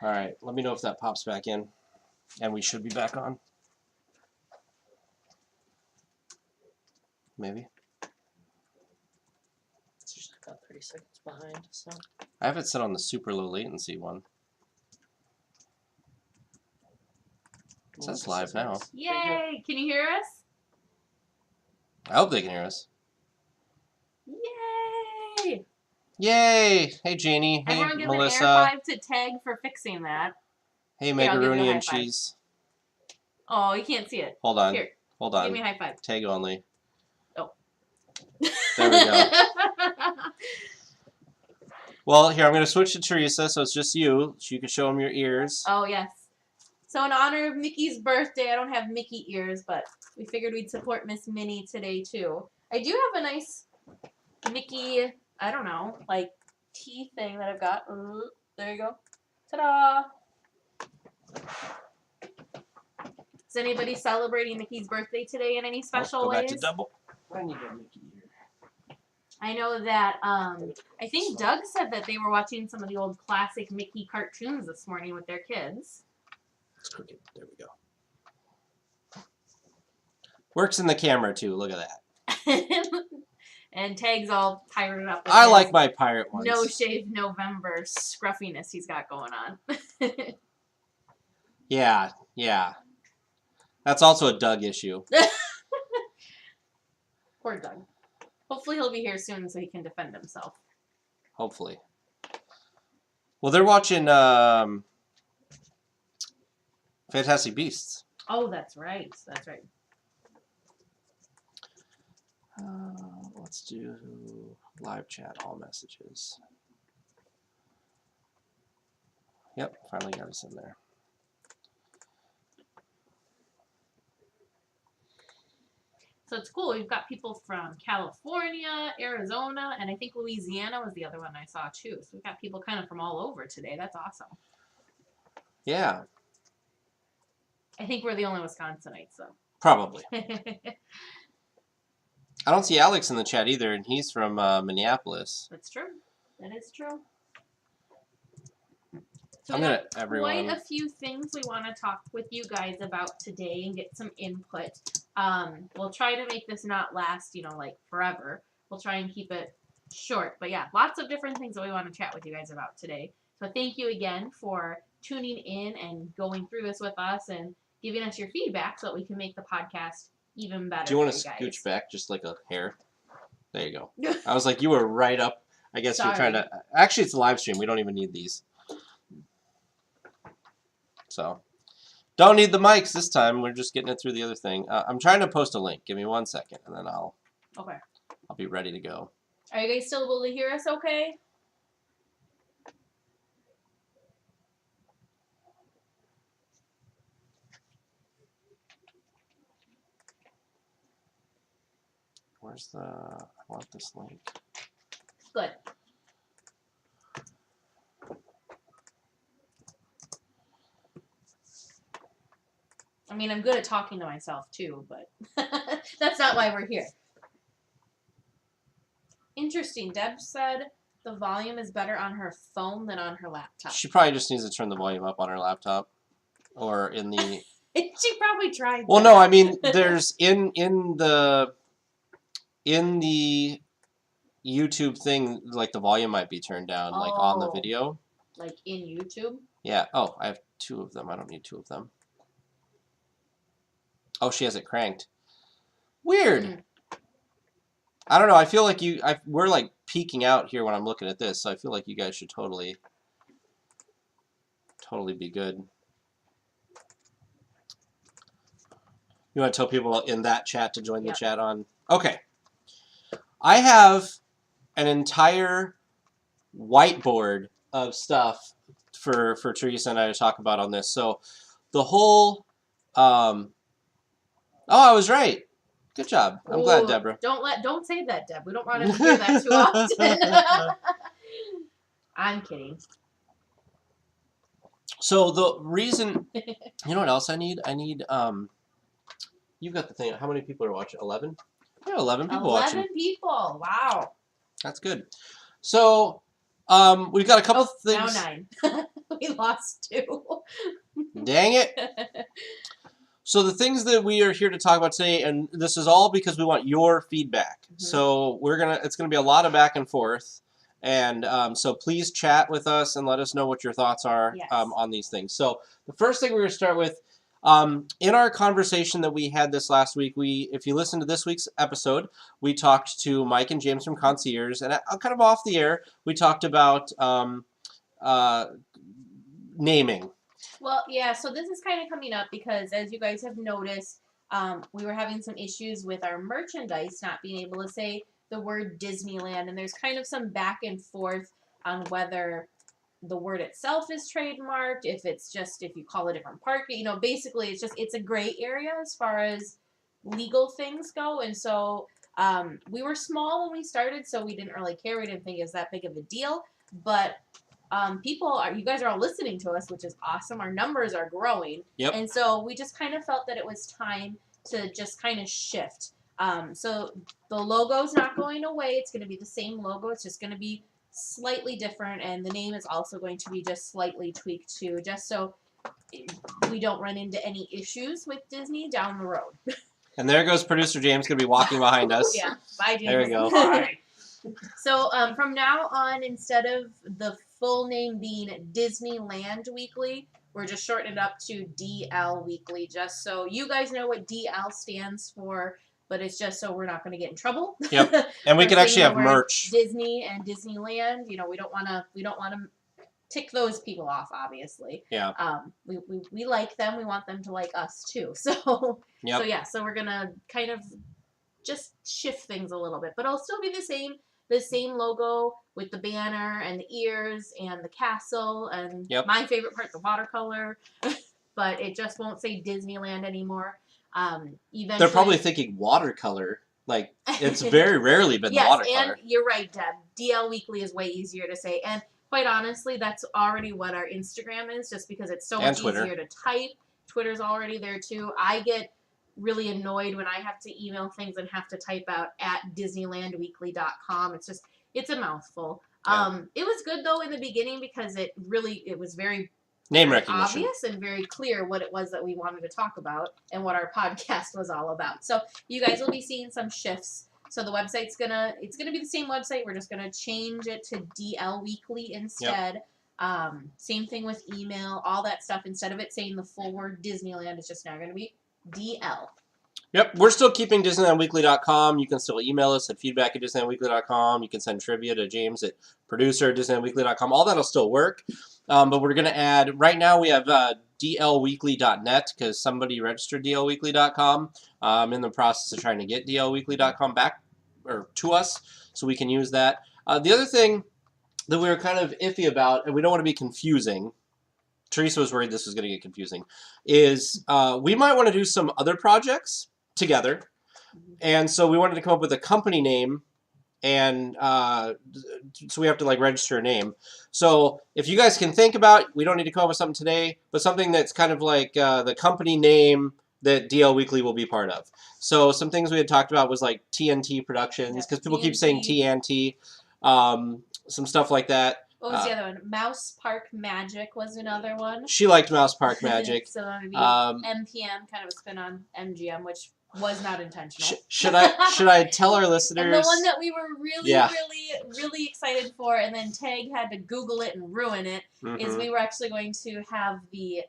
All right, let me know if that pops back in, and we should be back on. Maybe. It's usually about 30 seconds behind, so. I have it set on the super low latency one. It says live now. Yay! Can you hear us? I hope they can hear us. Yay! Yay! Hey, Janie. Hey, Everyone give Melissa. an air 5 to Tag for fixing that. Hey, Here, I'll give you a macaroni high and five. cheese. Oh, you can't see it. Hold on. Here, Hold on. give me a high five. Tag only. Oh. There we go. Well, here, I'm going to switch to Teresa, so it's just you. So you can show them your ears. Oh, yes. So in honor of Mickey's birthday, I don't have Mickey ears, but we figured we'd support Miss Minnie today, too. I do have a nice Mickey, I don't know, like, tea thing that I've got. There you go. Ta-da! Is anybody celebrating Mickey's birthday today in any special go ways? back to double. I need a Mickey here. I know that, I think Doug said that they were watching some of the old classic Mickey cartoons this morning with their kids. It's crooked. There we go. Works in the camera, too. Look at that. And Tag's all pirated up. I like my pirate ones. No shave November scruffiness he's got going on. Yeah, yeah. That's also a Doug issue. Poor Doug. Hopefully he'll be here soon so he can defend himself. Hopefully. Well, they're watching Fantastic Beasts. Oh, that's right. That's right. Let's do live chat, all messages. Yep, finally got us in there. So it's cool. We've got people from California, Arizona, and I think Louisiana was the other one I saw too. So we've got people kind of from all over today. That's awesome. Yeah. I think we're the only Wisconsinites, though. Probably. I don't see Alex in the chat either, and he's from Minneapolis. That's true. That is true. So I'm gonna everyone. Quite a few things we want to talk with you guys about today and get some input. We'll try to make this not last, like forever. We'll try and keep it short. But yeah, lots of different things that we want to chat with you guys about today. So thank you again for tuning in and going through this with us and giving us your feedback so that we can make the podcast even better. Do you want to scooch back just like a hair? There you go. I was like, you were right up. I guess you're trying to. Actually, it's a live stream. We don't even need these. So, don't need the mics this time. We're just getting it through the other thing. I'm trying to post a link. Give me 1 second, and then I'll be ready to go. Are you guys still able to hear us okay? Where's the... I want this link. Good. I mean, I'm good at talking to myself, too, but that's not why we're here. Interesting. Deb said the volume is better on her phone than on her laptop. She probably just needs to turn the volume up on her laptop. Or in the... She probably tried Well, that. no, I mean, there's in the YouTube thing, like the volume might be turned down, like on the video. Like in YouTube? Yeah. Oh, I have 2 of them. I don't need 2 of them. Oh, she has it cranked. Weird. I don't know. I feel like we're like peeking out here when I'm looking at this, so I feel like you guys should totally be good. You want to tell people in that chat to join the chat on? Okay. I have an entire whiteboard of stuff for Teresa and I to talk about on this. So the whole... oh, I was right. Good job. I'm glad, Deborah. Don't say that, Deb. We don't want to hear that too often. I'm kidding. So the reason... You know what else I need? I need... You've got the thing. How many people are watching? 11? Yeah, 11 people watching. 11 people. Wow. That's good. So We've got a couple Now things. 9. We lost 2. Dang it. So the things that we are here to talk about today, and this is all because we want your feedback. Mhm. So it's gonna be a lot of back and forth, and so please chat with us and let us know what your thoughts are Yes. on these things. So the first thing we're gonna start with, in our conversation that we had this last week, if you listen to this week's episode, we talked to Mike and James from Concierge, and kind of off the air, we talked about naming. Well, yeah, so this is kind of coming up because, as you guys have noticed, we were having some issues with our merchandise not being able to say the word Disneyland, and there's kind of some back and forth on whether the word itself is trademarked, if you call a different park, basically it's a gray area as far as legal things go, and so we were small when we started, so we didn't really care, we didn't think it was that big of a deal, but you guys are all listening to us, which is awesome. Our numbers are growing. Yep. And so we just kind of felt that it was time to just kind of shift. So the logo's not going away. It's going to be the same logo. It's just going to be slightly different. And the name is also going to be just slightly tweaked too, just so we don't run into any issues with Disney down the road. And there goes producer James, going to be walking behind us. Yeah. Bye, James. There we go. Bye. So from now on, instead of the full name being Disneyland Weekly, we're just shortening it up to DL Weekly, just so you guys know what DL stands for, but it's just so we're not going to get in trouble. Yep. And we for can actually saying have the word merch. Disney and Disneyland. We don't want to tick those people off, obviously. Yeah. We like them. We want them to like us too. So Yep. so we're gonna kind of just shift things a little bit, but it'll still be the same logo with the banner and the ears and the castle and my favorite part, the watercolor. But it just won't say Disneyland anymore. Eventually, They're probably thinking watercolor. Like, it's very rarely been yes, watercolor. And you're right, Deb. DL Weekly is way easier to say. And quite honestly, that's already what our Instagram is, just because it's so much easier to type. Twitter's already there, too. I get really annoyed when I have to email things and have to type out at DisneylandWeekly.com. It's a mouthful. Yeah. It was good though in the beginning because it was very name recognition, obvious and very clear what it was that we wanted to talk about and what our podcast was all about. So you guys will be seeing some shifts. So the website's gonna be the same website. We're just gonna change it to DL Weekly instead. Yep. Same thing with email, all that stuff. Instead of it saying the full word Disneyland, it's just now gonna be DL. Yep, we're still keeping DisneylandWeekly.com. You can still email us at feedback@DisneylandWeekly.com. You can send trivia to James at producer@DisneylandWeekly.com. All that'll still work. But we're going to add, right now we have DLWeekly.net because somebody registered DLWeekly.com. I'm in the process of trying to get DLWeekly.com back or to us so we can use that. The other thing that we were kind of iffy about, and we don't want to be confusing, Teresa was worried this was going to get confusing, is we might want to do some other projects together. And so we wanted to come up with a company name, and so we have to register a name. So if you guys can think about, we don't need to come up with something today, but something that's kind of like the company name that DL Weekly will be part of. So some things we had talked about was like TNT Productions, because people keep saying TNT, some stuff like that. What was the other one? Mouse Park Magic was another one. She liked Mouse Park Magic. So that would be MPM, kind of a spin on MGM, which was not intentional. Should I tell our listeners? And the one that we were really excited for, and then Tag had to Google it and ruin it, is we were actually going to have the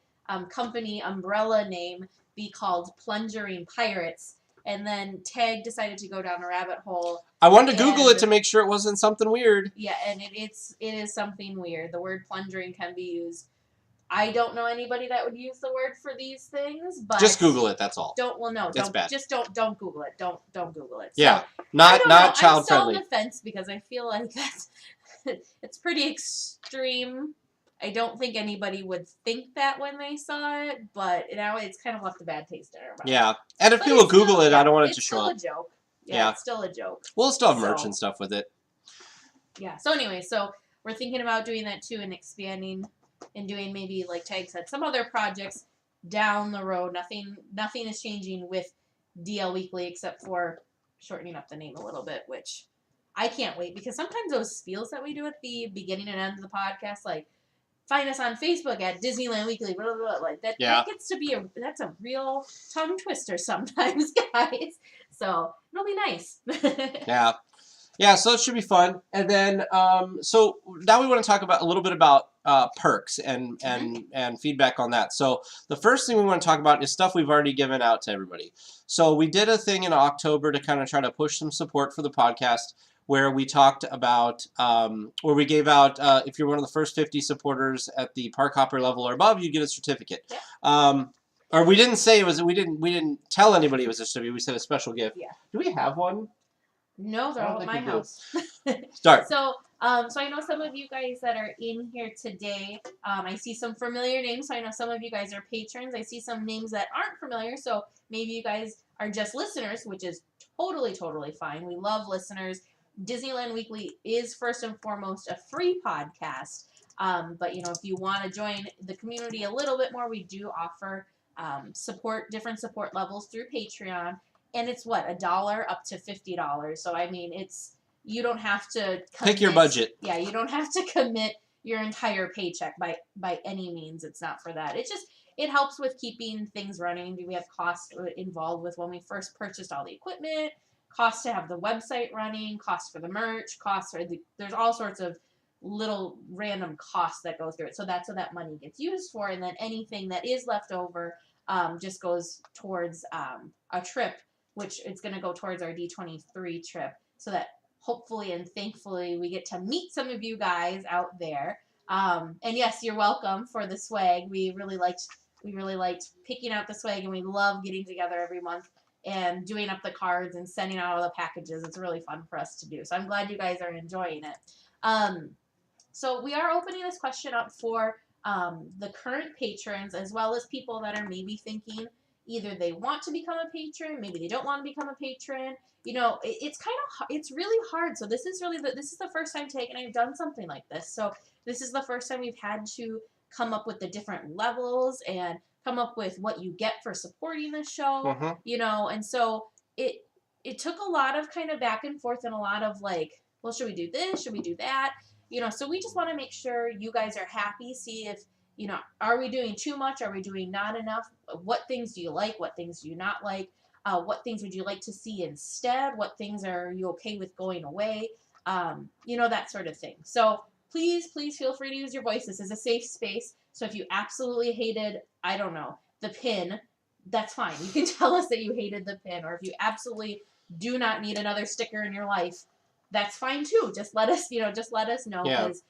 company umbrella name be called Plungering Pirates. And then Tag decided to go down a rabbit hole. I wanted to Google it to make sure it wasn't something weird. Yeah, and it is something weird. The word plungering can be used. I don't know anybody that would use the word for these things, but just Google it. That's all. Don't bad. Just don't Google it. Don't Google it. Yeah, so, not child friendly. I'm still on the fence because I feel like it's pretty extreme. I don't think anybody would think that when they saw it, but now it's kind of left a bad taste in our mouth. Yeah, and if people Google it, I don't want it to show up. It's still a joke. Yeah, it's still a joke. We'll still have merch and stuff with it. Yeah. So anyway, we're thinking about doing that too and expanding and doing maybe, like Tag said, some other projects down the road. Nothing is changing with DL Weekly except for shortening up the name a little bit, which I can't wait because sometimes those spiels that we do at the beginning and end of the podcast, like find us on Facebook at Disneyland Weekly, blah, blah, blah, like that, Yeah. that gets to be that's a real tongue twister sometimes, guys. So it'll be nice. Yeah. Yeah, so it should be fun. And then, so now we want to talk about a little bit about perks and feedback on that. So the first thing we want to talk about is stuff we've already given out to everybody. So we did a thing in October to kind of try to push some support for the podcast where we talked about, where we gave out, if you're one of the first 50 supporters at the Park Hopper level or above, you get a certificate. Yeah. Or we didn't say it was, we didn't tell anybody it was a certificate. We said a special gift. Yeah. Do we have one? No, they're I don't all at think my we do. house. Start. So I know some of you guys that are in here today. I see some familiar names. So I know some of you guys are patrons. I see some names that aren't familiar. So maybe you guys are just listeners, which is totally, totally fine. We love listeners. Disneyland Weekly is first and foremost a free podcast. But you know, if you want to join the community a little bit more, we do offer different support levels through Patreon. And it's what, $1 up to $50. So I mean, you don't have to Pick your budget. Yeah, you don't have to commit your entire paycheck by any means. It's not for that. It helps with keeping things running. We have costs involved with when we first purchased all the equipment, costs to have the website running, costs for the merch, there's all sorts of little random costs that go through it. So that's what that money gets used for. And then anything that is left over just goes towards a trip, which it's going to go towards our D23 trip, so that hopefully and thankfully we get to meet some of you guys out there. And yes, you're welcome for the swag. We really liked picking out the swag, and we love getting together every month and doing up the cards and sending out all the packages. It's really fun for us to do. So I'm glad you guys are enjoying it. So we are opening this question up for the current patrons, as well as people that are maybe thinking either they want to become a patron, maybe they don't want to become a patron. You know, it's really hard. So this is the first time I've done something like this. So this is the first time we've had to come up with the different levels and come up with what you get for supporting the show. Mm-hmm. You know, and so it took a lot of kind of back and forth and a lot of like, well, should we do this? Should we do that? You know, so we just want to make sure you guys are happy. See if, you know, are we doing too much? Are we doing not enough? What things do you like? What things do you not like? What things would you like to see instead? What things are you okay with going away? You know, that sort of thing. So please feel free to use your voice. This is a safe space. So if you absolutely hated, I don't know, the pin, that's fine. You can tell us that you hated the pin. Or if you absolutely do not need another sticker in your life, that's fine too. Just let us know, because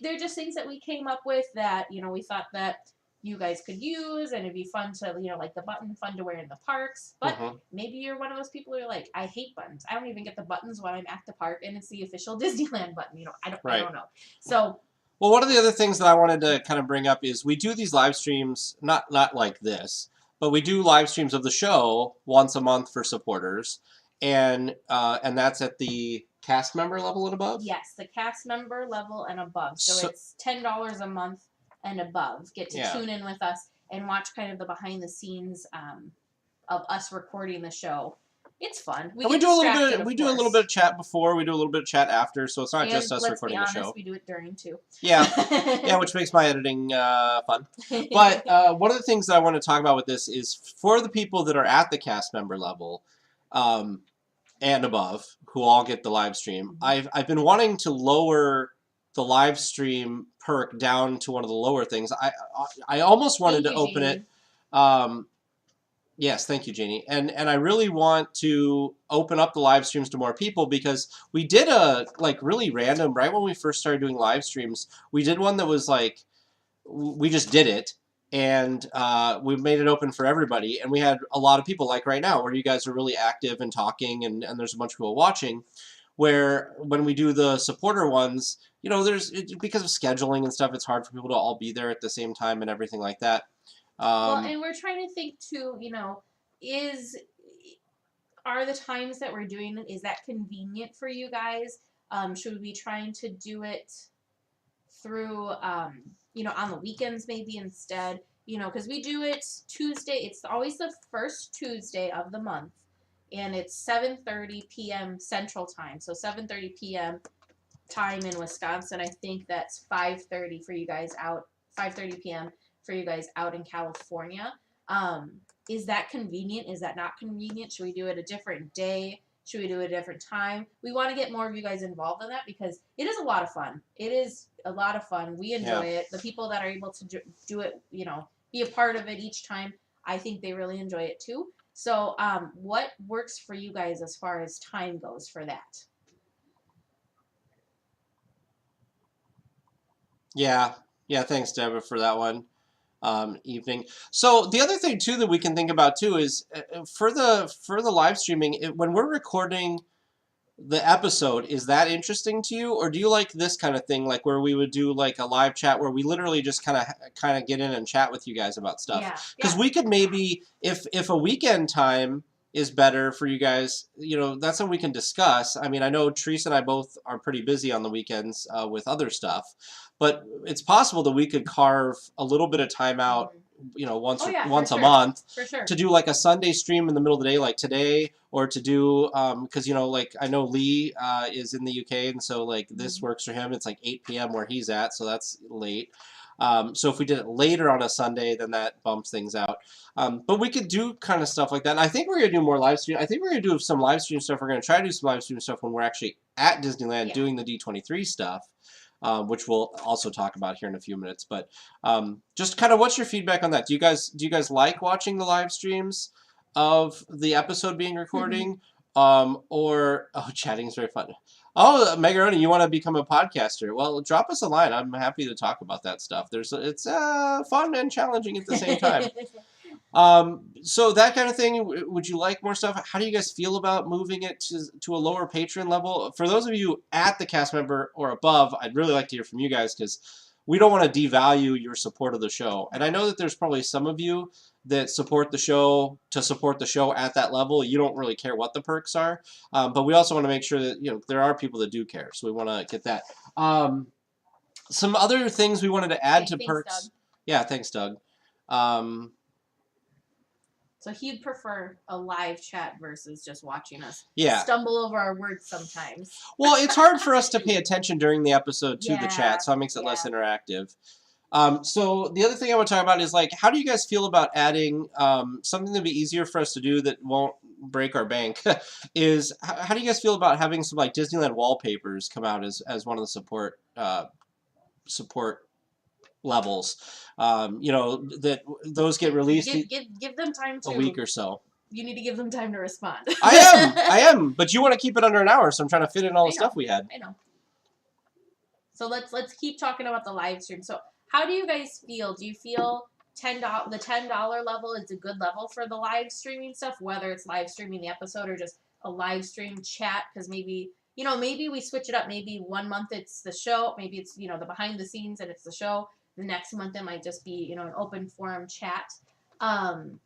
they're just things that we came up with that, you know, we thought that you guys could use, and it'd be fun to, you know, like the button, fun to wear in the parks. But maybe you're one of those people who are like, I hate buttons. I don't even get the buttons when I'm at the park, and it's the official Disneyland button. You know, I don't know. So. Well, one of the other things that I wanted to kind of bring up is we do these live streams, not like this, but we do live streams of the show once a month for supporters, and that's at the cast member level and above? Yes, the cast member level and above. So it's $10 a month and above. Get to tune in with us and watch kind of the behind the scenes of us recording the show. It's fun. We do a little bit of chat before, we do a little bit of chat after, so it's not just us recording the show. We do it during too. Yeah, which makes my editing fun. But one of the things that I want to talk about with this is for the people that are at the cast member level, and above, who all get the live stream. I've been wanting to lower the live stream perk down to one of the lower things. I almost wanted to open it. Yes, thank you, Jeannie. And I really want to open up the live streams to more people, because we did a really random, right when we first started doing live streams, we did one that was like, we just did it. And we made it open for everybody, and we had a lot of people, like right now, where you guys are really active and talking, and there's a bunch of people watching, where when we do the supporter ones, you know, because of scheduling and stuff, it's hard for people to all be there at the same time and everything like that. Well, and we're trying to think too, you know, are the times that we're doing it, is that convenient for you guys? Should we be trying to do it through, you know, on the weekends maybe instead, you know, because we do it Tuesday. It's always the first Tuesday of the month, and it's 7:30 p.m. Central Time. So 7:30 p.m. time in Wisconsin. I think that's 5:30 for you guys out. 5:30 p.m. for you guys out in California. Is that convenient? Is that not convenient? Should we do it a different day? Should we do it a different time? We want to get more of you guys involved in that because it is a lot of fun. It is a lot of fun. We enjoy it. The people that are able to do it, be a part of it each time, I think they really enjoy it too. So what works for you guys as far as time goes for that? Yeah. Thanks, Deborah, for that one. Evening. So the other thing too that we can think about too is for the live streaming, when we're recording the episode, is that interesting to you, or do you like this kind of thing, like where we would do like a live chat where we literally just kind of get in and chat with you guys about stuff? Because we could maybe, if a weekend time is better for you guys, that's what we can discuss. I mean, I know Teresa and I both are pretty busy on the weekends with other stuff, but it's possible that we could carve a little bit of time out, once a month to do like a Sunday stream in the middle of the day, like today, or to do, because, like I know Lee is in the UK, and so like this works for him. It's like 8 p.m. where he's at, so that's late. So if we did it later on a Sunday, then that bumps things out. But we could do kind of stuff like that. And I think we're going to do more live stream. I think we're going to do some live stream stuff. We're going to try to do some live stream stuff when we're actually at Disneyland doing the D23 stuff, which we'll also talk about here in a few minutes. But just kind of what's your feedback on that? Do you guys like watching the live streams of the episode being recording? Chatting is very fun. Oh, Megaroni, you want to become a podcaster? Well, drop us a line. I'm happy to talk about that stuff. It's fun and challenging at the same time. So that kind of thing, would you like more stuff? How do you guys feel about moving it to a lower patron level? For those of you at the cast member or above, I'd really like to hear from you guys because we don't want to devalue your support of the show. And I know that there's probably some of you that support the show at that level. You don't really care what the perks are. But we also want to make sure that, there are people that do care. So we want to get that. Some other things we wanted to add to perks. Doug. Yeah, thanks, Doug. So he'd prefer a live chat versus just watching us stumble over our words sometimes. Well, it's hard for us to pay attention during the episode to the chat, so it makes it less interactive. So the other thing I want to talk about is, like, how do you guys feel about adding something that'd be easier for us to do that won't break our bank? Is how do you guys feel about having some like Disneyland wallpapers come out as one of the support levels? That those get released. Give them time to a week or so. You need to give them time to respond. I am, but you want to keep it under an hour, so I'm trying to fit in all the stuff we had. I know. So let's keep talking about the live stream. So how do you guys feel? Do you feel the $10 level is a good level for the live streaming stuff, whether it's live streaming the episode or just a live stream chat? Because maybe we switch it up. Maybe 1 month it's the show. Maybe it's the behind the scenes and it's the show. The next month it might just be an open forum chat. Do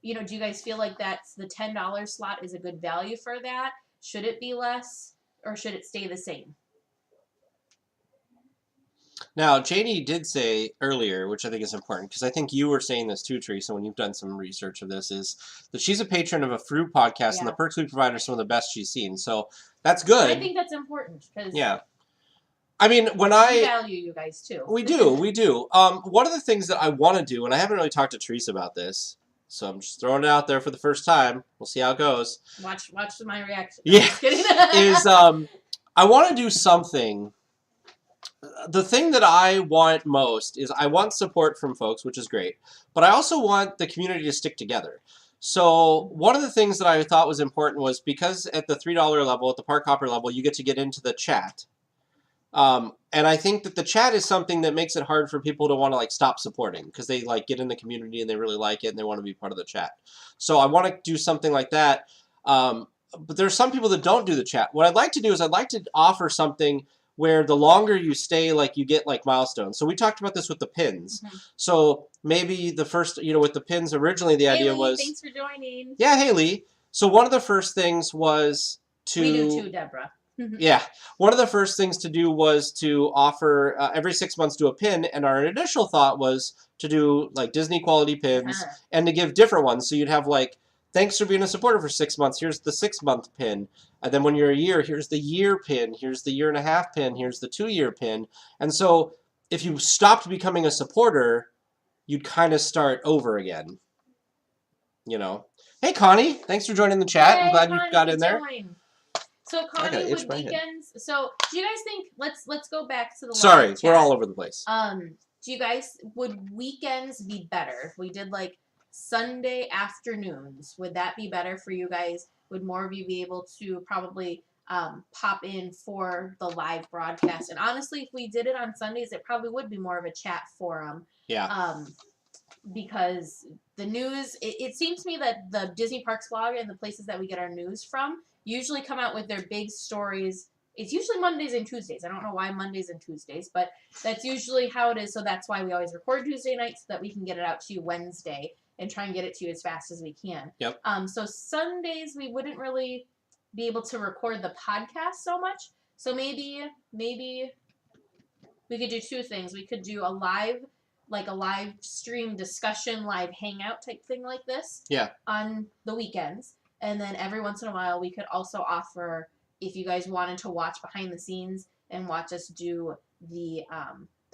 you guys feel like that's the $10 slot is a good value for that? Should it be less or should it stay the same? Now, Janie did say earlier, which I think is important, because I think you were saying this too, Teresa, when you've done some research of this, is that she's a patron of a fruit podcast, and the perks we provide are some of the best she's seen. So that's good. I think that's important. I mean, we value you guys too. We do. One of the things that I want to do, and I haven't really talked to Teresa about this, so I'm just throwing it out there for the first time. We'll see how it goes. Watch my reaction. Yeah. Just kidding. I want to do something. The thing that I want most is I want support from folks, which is great, but I also want the community to stick together. So one of the things that I thought was important was because at the $3 level, at the Park Hopper level, you get to get into the chat. And I think that the chat is something that makes it hard for people to want to stop supporting because they get in the community and they really like it and they want to be part of the chat. So I want to do something like that. But there's some people that don't do the chat. What I'd like to do is I'd like to offer something where the longer you stay, you get milestones. So we talked about this with the pins. Mm-hmm. So maybe the first, with the pins originally, the idea was... thanks for joining. Yeah, Haley. So one of the first things was to... We do too, Deborah. Yeah. One of the first things to do was to offer every 6 months do a pin, and our initial thought was to do Disney quality pins and to give different ones. So you'd have thanks for being a supporter for 6 months. Here's the 6-month pin. And then when you're a year, here's the year pin. Here's the 1.5 pin. Here's the 2-year pin. And so if you stopped becoming a supporter, you'd kind of start over again. You know. Hey, Connie. Thanks for joining the chat. I'm glad you got in there. So I gotta Connie, itch would my head. weekends? So do you guys think? Let's go back to the Sorry, live we're chat. all over the place. Do you guys would weekends be better if we did like Sunday afternoons? Would that be better for you guys? Would more of you be able to probably pop in for the live broadcast? And honestly, if we did it on Sundays, it probably would be more of a chat forum. Yeah. Because the news, it seems to me that the Disney Parks blog and the places that we get our news from usually come out with their big stories. It's usually Mondays and Tuesdays. I don't know why Mondays and Tuesdays, but that's usually how it is. So that's why we always record Tuesday nights so that we can get it out to you Wednesday and try and get it to you as fast as we can. Yep. So Sundays we wouldn't really be able to record the podcast so much. So maybe we could do two things. We could do a live stream discussion, live hangout type thing like this. Yeah. On the weekends. And then every once in a while we could also offer, if you guys wanted to watch behind the scenes and watch us do the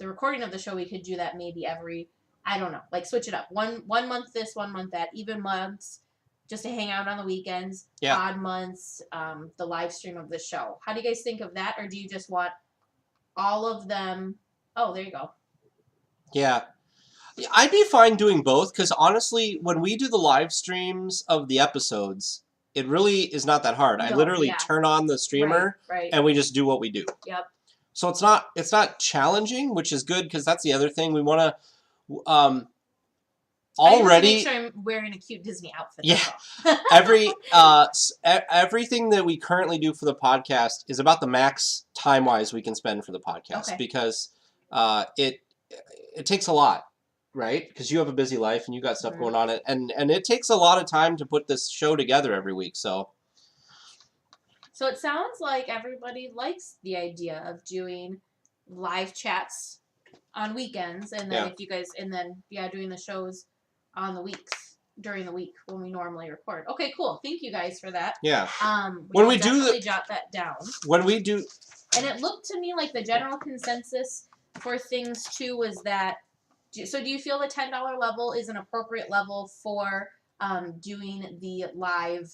recording of the show, we could do that maybe every, I don't know, like switch it up. One month this, 1 month that, even months, just to hang out on the weekends, Yeah. odd months, the live stream of the show. How do you guys think of that? Or do you just want all of them? Oh, there you go. Yeah. I'd be fine doing both because honestly, when we do the live streams of the episodes, it really is not that hard. I No, literally yeah. turn on the streamer Right. and we just do what we do. Yep. So it's not challenging, which is good because that's the other thing we want to I already just make sure I'm wearing a cute Disney outfit. Yeah. That's all. everything that we currently do for the podcast is about the max time wise we can spend for the podcast Okay. because it takes a lot, right? Because you have a busy life and you got stuff Mhm. going on, and it takes a lot of time to put this show together every week. So So it sounds like everybody likes the idea of doing live chats on weekends, and then Yeah. if you guys, and then doing the shows on the weeks during the week when we normally record. Okay, cool. Thank you guys for that. yeah, When When we we do definitely jot that down. when we do, And it looked to me like the general consensus for things too was that. So do you feel the $10 level is an appropriate level for doing the live,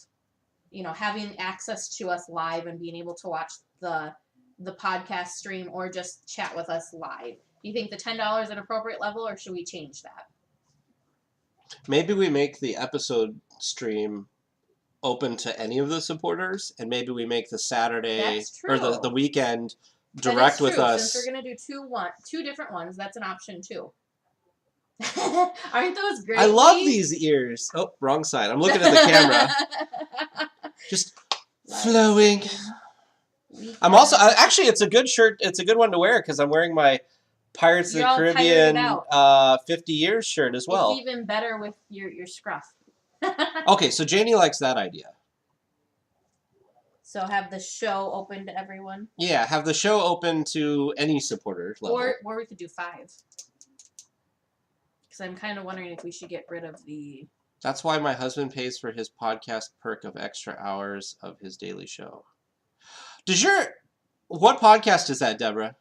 having access to us live and being able to watch the podcast stream or just chat with us live? Do you think the $10 is an appropriate level, or should we change that? maybe we make the episode stream open to any of the supporters, and maybe we make the Saturday That's or true. the weekend That direct is with true. us. Since we're gonna do two different ones, that's an option too. Aren't those great? I love Lee? these ears. Oh, wrong side. I'm looking at the camera. Just flowing. I'm also actually it's a good shirt. It's a good one to wear because I'm wearing my Pirates You're of all the pirated Caribbean 50 years shirt as well. It's even better with your scruff. Okay, so Janie likes that idea. So have the show open to everyone, Yeah, have the show open to any supporter level. or we could do 5. Because I'm kind of wondering if we should get rid of the. That's why my husband pays for his podcast perk of extra hours of his daily show. What podcast is that, Deborah?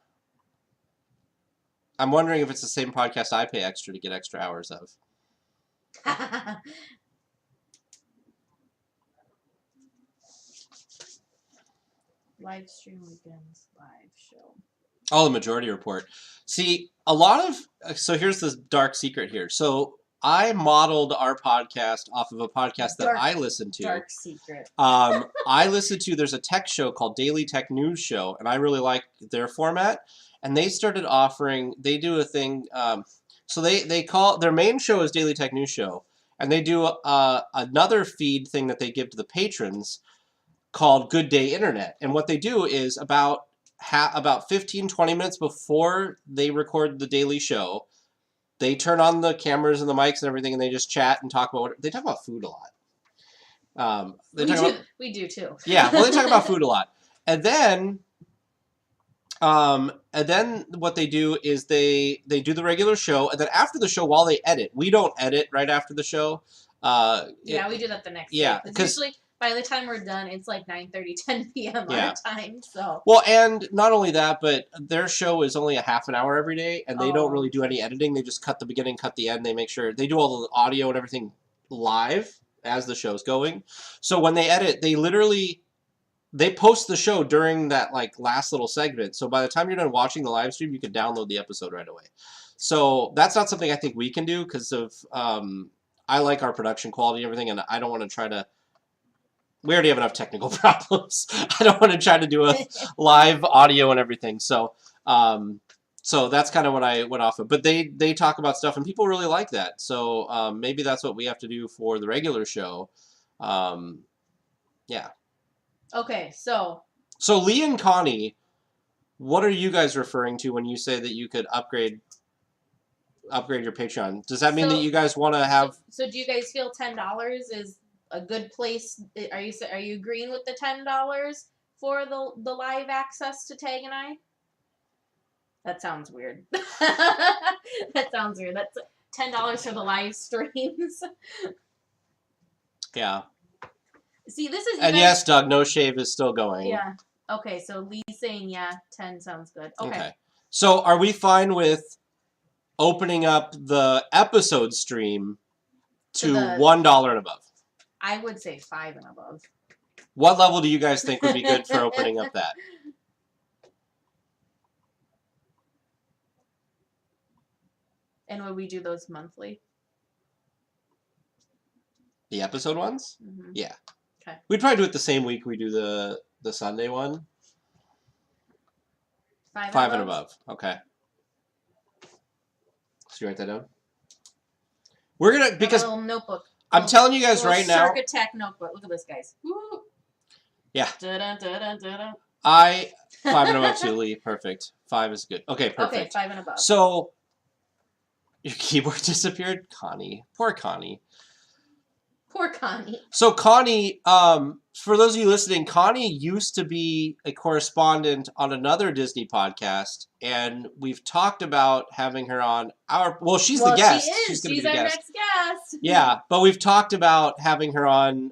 I'm wondering if it's the same podcast I pay extra to get extra hours of. Live stream weekends, live show. Oh, the Majority Report. See, a lot of... So here's the dark secret here. So I modeled our podcast off of a podcast that I listen to. Dark secret. I listen to... There's a tech show called Daily Tech News Show, and I really like their format. And they started offering... They do a thing... so they call... Their main show is Daily Tech News Show. And they do another feed thing that they give to the patrons called Good Day Internet. And what they do is about 15-20 minutes before they record the daily show, they turn on the cameras and the mics and everything, and they just chat and talk about they talk about food a lot. We do too. Yeah, well, they talk about food a lot. And then what they do is they do the regular show, and then after the show, while they edit, we don't edit right after the show. Yeah, we do that the next yeah, day. 'cause- Because usually by the time we're done, it's like 9:30, 10 p.m. Yeah. our time. So Well, and not only that, but their show is only a half an hour every day, and they don't Oh. really do any editing. They just cut the beginning, cut the end. They make sure they do all the audio and everything live as the show's going. So when they edit, they post the show during that like last little segment. So by the time you're done watching the live stream, you can download the episode right away. So that's not something I think we can do because of I like our production quality and everything, and I don't want to try to. We already have enough technical problems. I don't want to try to do a live audio and everything. So, so that's kind of what I went off of. But they talk about stuff, and people really like that. So maybe that's what we have to do for the regular show. Yeah. okay, so So Lee and Connie, what are you guys referring to when you say that you could upgrade your Patreon? Does that mean So- that you guys want to have? so do you guys feel $10 is a good place? Are you agreeing with the $10 for the live access to Tag and I? That sounds weird. That sounds weird. That's $10 for the live streams. Yeah. See, this is you And guys- yes, Doug, No Shave is still going. Yeah. Okay, so Lee's saying yeah, 10 sounds good. Okay. So are we fine with opening up the episode stream to the- $1 and above? I would say 5 and above. What level do you guys think would be good for opening up that? And would we do those monthly? The episode ones? Mm-hmm. Yeah. Okay. We'd probably do it the same week we do the Sunday one. 5 and above. Okay. So you write that down? We're gonna because a little notebook. I'm telling you guys Little right now. Shark Attack notebook. Look at this, guys. Woo. Yeah. Da-da, da-da, da-da. 5 and above too, Lee. Perfect. 5 is good. Okay, perfect. Okay, 5 and above. So your keyboard disappeared? Connie. Poor Connie. Poor Connie. So Connie, for those of you listening, Connie used to be a correspondent on another Disney podcast, and we've talked about having her on our. Well, she's the guest. She is. She's going to She's be the our guest. next guest. Yeah, but we've talked about having her on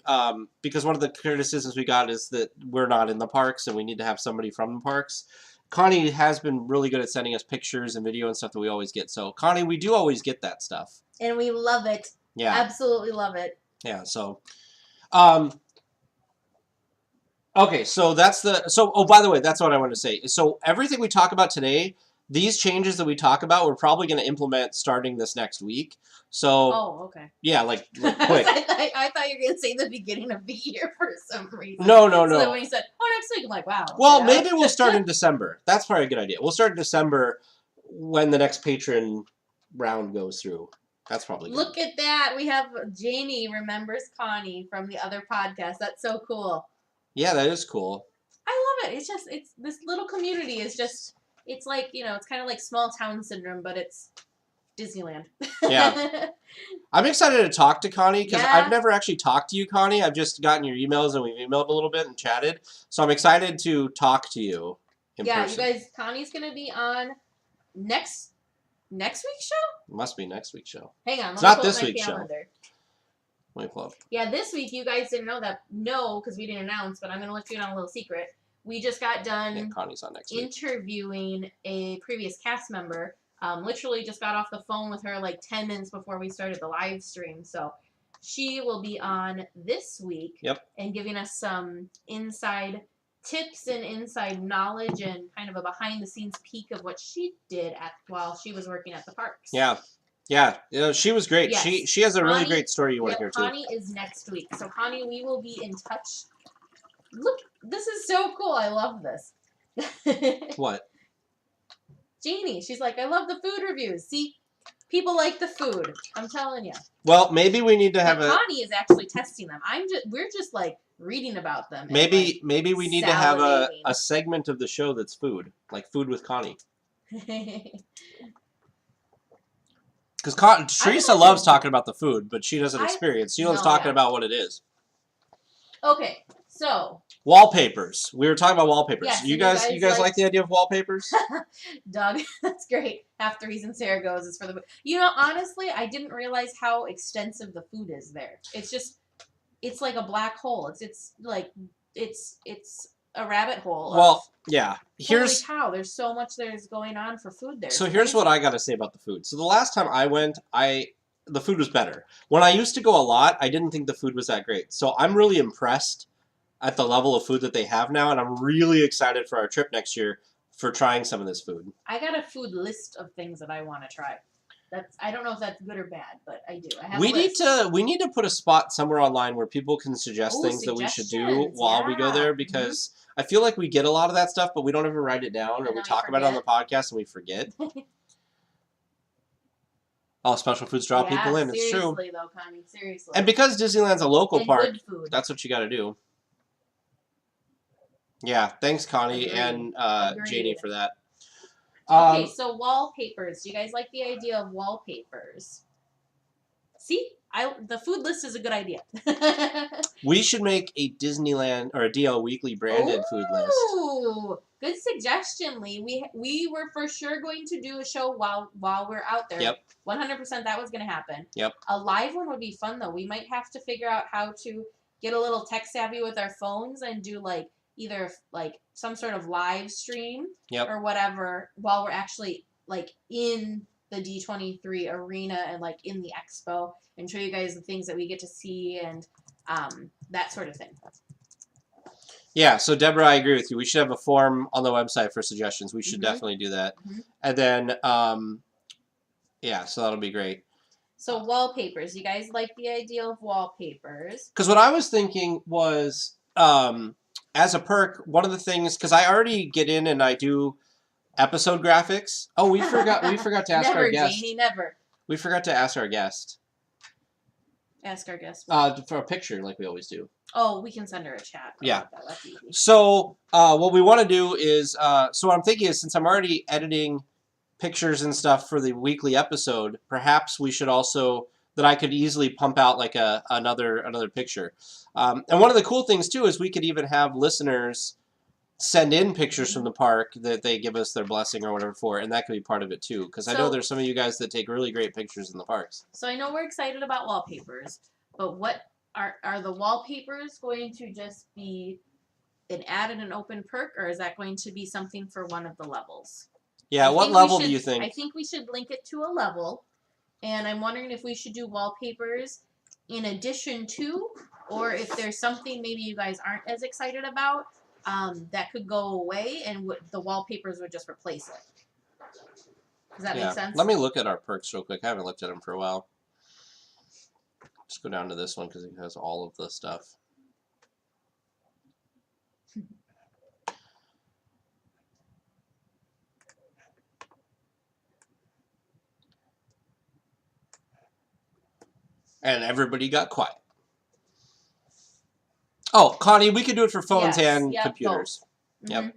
because one of the criticisms we got is that we're not in the parks and we need to have somebody from the parks. Connie has been really good at sending us pictures and video and stuff that we always get. So, Connie, we do always get that stuff. And we love it. Yeah. Absolutely love it. Yeah, so okay, so oh, by the way, that's what I wanted to say. So everything we talk about today, these changes that we talk about, we're probably going to implement starting this next week. So Oh, okay. yeah, like quick. I thought you were going to say the beginning of the year for some reason. No. So then when you said, oh, next week, I'm like, wow. Well, yeah. maybe we'll start in December. That's probably a good idea. We'll start in December when the next patron round goes through. That's probably good. Look at that. We have Janie remembers Connie from the other podcast. That's so cool. Yeah, that is cool. I love it. It's this little community is just, it's like, it's kind of like small town syndrome, but it's Disneyland. Yeah. I'm excited to talk to Connie because Yeah. I've never actually talked to you, Connie. I've just gotten your emails and we've emailed a little bit and chatted. So I'm excited to talk to you in person. You guys, Connie's going to be on next week's show? It must be next week's show. Hang on. It's let me not pull this up my week's show. calendar. Let me pull up. Yeah, this week you guys didn't know that. No, because we didn't announce, but I'm going to let you in on a little secret. We just got done Yeah, Connie's on next week. interviewing a previous cast member. Literally just got off the phone with her like 10 minutes before we started the live stream. So she will be on this week. Yep. And giving us some inside tips and inside knowledge and kind of a behind the scenes peek of what she did while she was working at the parks. Yeah. She was great. Yes. She has a really Connie- great story you want to hear too. Connie is next week. So Connie, we will be in touch. Look, this is so cool. I love this. What? Jeannie, she's like, I love the food reviews. See, people like the food. I'm telling you. Well, maybe we need to have But Connie is actually testing them. We're just like reading about them. and, maybe we need to have a salivating. segment of the show that's food, like Food with Connie. like, Because Teresa like loves it. talking about the food, but she doesn't experience. She loves no, talking yeah. about what it is. Okay, so Wallpapers. We were talking about wallpapers. Yes, you and guys like the idea of wallpapers? Doug, that's great. Half the reason Sarah goes is for the food. You know, honestly, I didn't realize how extensive the food is there. It's like a black hole. It's a rabbit hole. Well, yeah. Holy cow! There's so much there's going on for food there. So It's here's crazy. what I got to say about the food. So the last time I went, the food was better. When I used to go a lot, I didn't think the food was that great. So I'm really impressed at the level of food that they have now, and I'm really excited for our trip next year for trying some of this food. I got a food list of things that I want to try. I don't know if that's good or bad, but I do. I have We a list. need to put a spot somewhere online where people can suggest things that we should do suggestions, while we go there, yeah. because I feel like we get a lot of that stuff, but we don't ever write it down, or And we then talk we about it on the podcast and we forget. Oh, special foods draw people in. It's true. Seriously, though, Connie. Seriously. And because Disneyland's a local And park, good food. that's what you got to do. Yeah, thanks, Connie and Agreed. Janie, for that. Okay, so wallpapers. Do you guys like the idea of wallpapers? See, the food list is a good idea. We should make a Disneyland or a DLWeekly branded food list. Ooh, good suggestion, Lee. We were for sure going to do a show while we're out there. Yep. 100% that was going to happen. Yep. A live one would be fun though. We might have to figure out how to get a little tech savvy with our phones and do either some sort of live stream or whatever while we're actually in the D23 arena and in the expo and show you guys the things that we get to see and that sort of thing. Yeah, so Deborah, I agree with you. We should have a form on the website for suggestions. We should definitely do that. And then, so that'll be great. So wallpapers. You guys like the idea of wallpapers? Because what I was thinking was, as a perk, one of the things, because I already get in and I do episode graphics. Oh, we forgot to ask our guest. Never, Janie, never. We forgot to ask our guest. Ask our guest. For a picture, like we always do. Oh, we can send her a chat. Yeah. That's easy. So what we want to do is, so what I'm thinking is, since I'm already editing pictures and stuff for the weekly episode, perhaps we should also, that I could easily pump out another picture. And one of the cool things too is we could even have listeners send in pictures from the park that they give us their blessing or whatever for, and that could be part of it too. Because I know there's some of you guys that take really great pictures in the parks. So I know we're excited about wallpapers, but what are the wallpapers going to just be an add and an open perk, or is that going to be something for one of the levels? Yeah, what level do you think? I think we should link it to a level, and I'm wondering if we should do wallpapers in addition to, or if there's something maybe you guys aren't as excited about, that could go away and the wallpapers would just replace it. Does that make sense? Let me look at our perks real quick. I haven't looked at them for a while. Just go down to this one because it has all of the stuff. And everybody got quiet. Oh, Connie, we could do it for phones and computers. Both. Yep.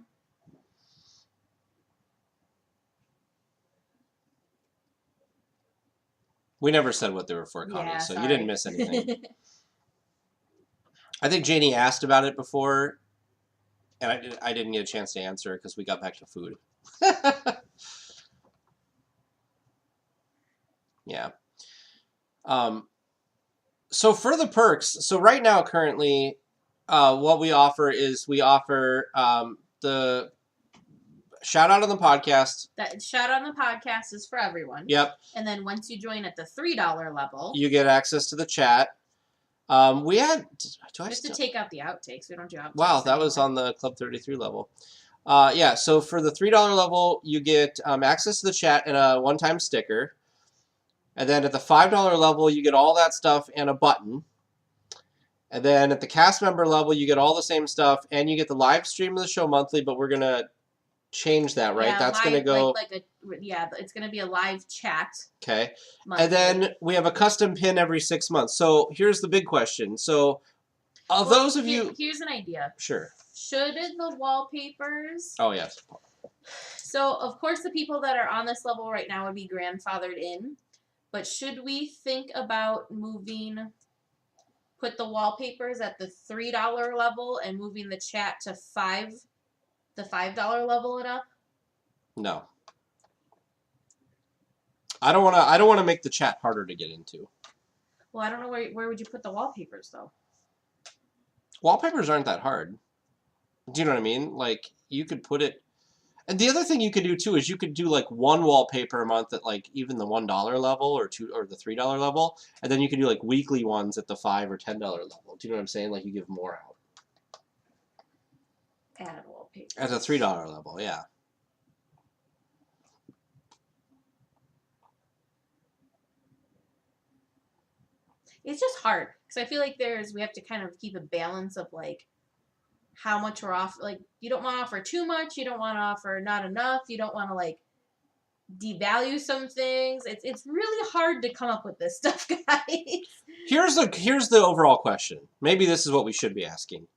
We never said what they were for, Connie, so sorry. you didn't miss anything. I think Janie asked about it before, and I didn't get a chance to answer because we got back to food. Yeah. So for the perks, so right now currently, what we offer is the shout out on the podcast. That shout out on the podcast is for everyone. Yep. And then once you join at the $3 level, you get access to the chat. We had just to take out the outtakes. We don't do outtakes. Wow, that was on the Club 33 level. Yeah, so for the $3 level, you get access to the chat and a one-time sticker. And then at the $5 level, you get all that stuff and a button. And then at the cast member level, you get all the same stuff and you get the live stream of the show monthly, but we're going to change that, right? Yeah, that's going to go... it's going to be a live chat. Okay. Monthly. And then we have a custom pin every 6 months. So here's the big question. So those of you... Here's an idea. Sure. Should the wallpapers... Oh, yes. So, of course, the people that are on this level right now would be grandfathered in. But should we think about moving put the wallpapers at the $3 level and moving the chat to the $5 level and up? No. I don't want to make the chat harder to get into. Well, I don't know where would you put the wallpapers though. Wallpapers aren't that hard. Do you know what I mean? Like, you could put it... And the other thing you could do, too, is you could do, like, one wallpaper a month at, like, even the $1 level or the $3 level. And then you could do, like, weekly ones at the $5 or $10 level. Do you know what I'm saying? Like, you give more out. Add wallpapers. At the $3 level, yeah. It's just hard because I feel like we have to kind of keep a balance of like how much we're off. Like, you don't want to offer too much, you don't want to offer not enough, you don't want to like devalue some things. It's really hard to come up with this stuff, guys. Here's the overall question. Maybe this is what we should be asking.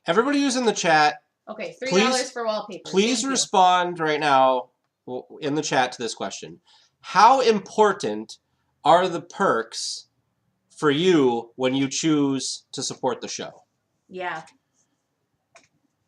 Everybody who's in the chat, Okay, $3 please, for wallpapers. please Thank you. respond right now in the chat to this question. How important are the perks for you when you choose to support the show? Yeah.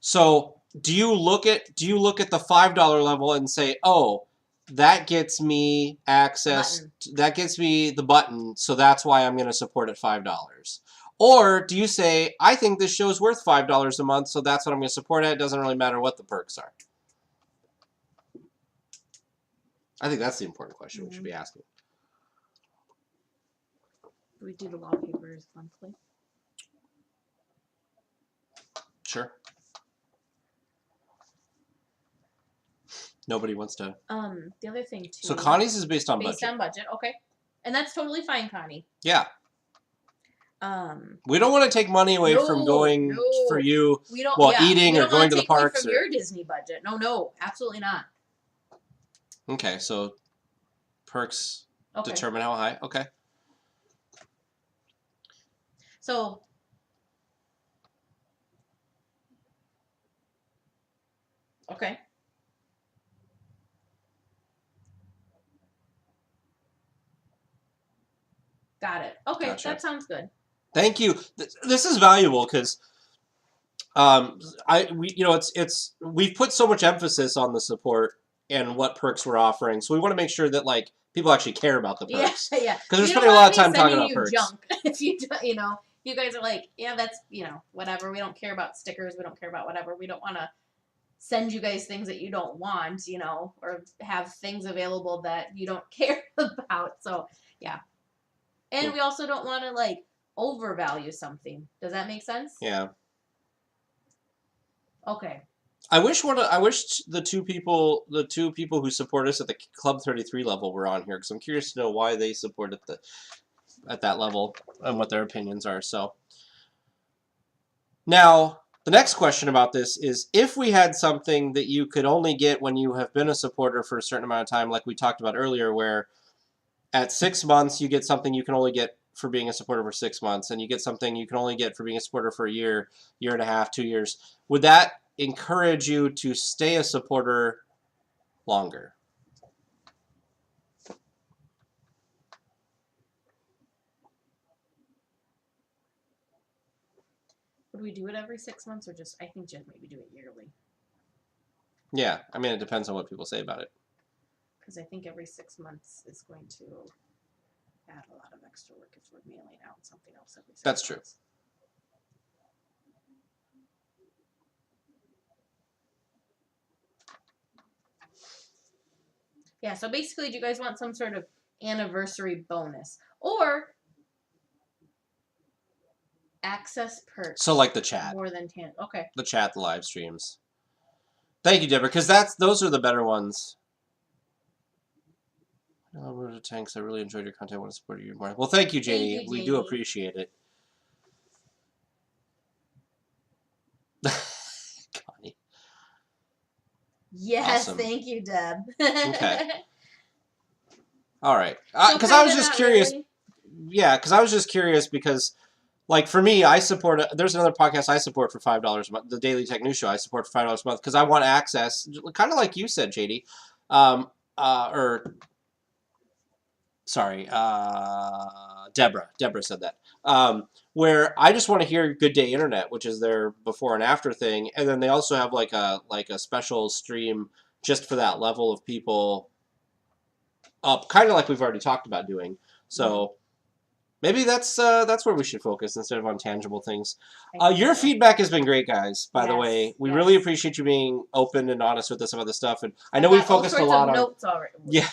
So do you look at the $5 level and say, oh, that gets me access, that gets me the button, so that's why I'm going to support at $5? Or do you say, I think this show's worth $5 a month, so that's what I'm going to support at. It doesn't really matter what the perks are. I think that's the important question we should be asking. We do the wallpapers monthly. Sure. Nobody wants to. The other thing too. So Connie's is based on budget. Based on budget, okay, and that's totally fine, Connie. Yeah. We don't want to take money away from going for you. We don't. Well, yeah, eating we or don't going wanna to the take away parks. From your Disney budget, no, absolutely not. Okay, so perks Okay. determine how high. Okay. So. Okay. Got it. Okay, Gotcha. that sounds good. Thank you. This is valuable because, we've put so much emphasis on the support and what perks we're offering, so we want to make sure that like people actually care about the perks. Yeah. Because we're spending a lot of time talking about perks. Junk if you you guys are like, yeah, that's whatever. We don't care about stickers. We don't care about whatever. We don't want to send you guys things that you don't want, or have things available that you don't care about. So yeah. And we also don't want to like overvalue something. Does that make sense? Yeah. Okay. I wish the two people who support us at the Club 33 level were on here because I'm curious to know why they support at that level and what their opinions are. So now the next question about this is if we had something that you could only get when you have been a supporter for a certain amount of time, like we talked about earlier, where at 6 months you get something you can only get for being a supporter for 6 months, and you get something you can only get for being a supporter for a year, year and a half, 2 years. Would that encourage you to stay a supporter longer? Would we do it every 6 months or just, I think just maybe do it yearly? Yeah, I mean, it depends on what people say about it. Because I think every 6 months is going to add a lot of extra work if we're mailing out something else every 6 That's months. true. Yeah, so basically, do you guys want some sort of anniversary bonus? Or access perks? So like the chat. More than 10. Okay. The chat, the live streams. Thank you, Deborah, because those are the better ones. Tanks, I really enjoyed your content. I want to support you more. Well, thank you, Janie. Thank you, We do Janie. appreciate it. Connie. Yes, Awesome. thank you, Deb. Okay. All right. So Because I was kinda just not curious. really. Yeah, because I was just curious because, like, for me, I support. There's another podcast I support for $5 a month. The Daily Tech News Show I support for $5 a month because I want access, kind of like you said, JD, or sorry, Deborah said that. Where I just want to hear Good Day Internet, which is their before and after thing, and then they also have like a special stream just for that level of people up, kind of like we've already talked about doing. So maybe that's where we should focus instead of on tangible things. Your feedback has been great, guys. By the way, we really appreciate you being open and honest with us about this stuff. And I know we focused a lot on notes already. Yeah.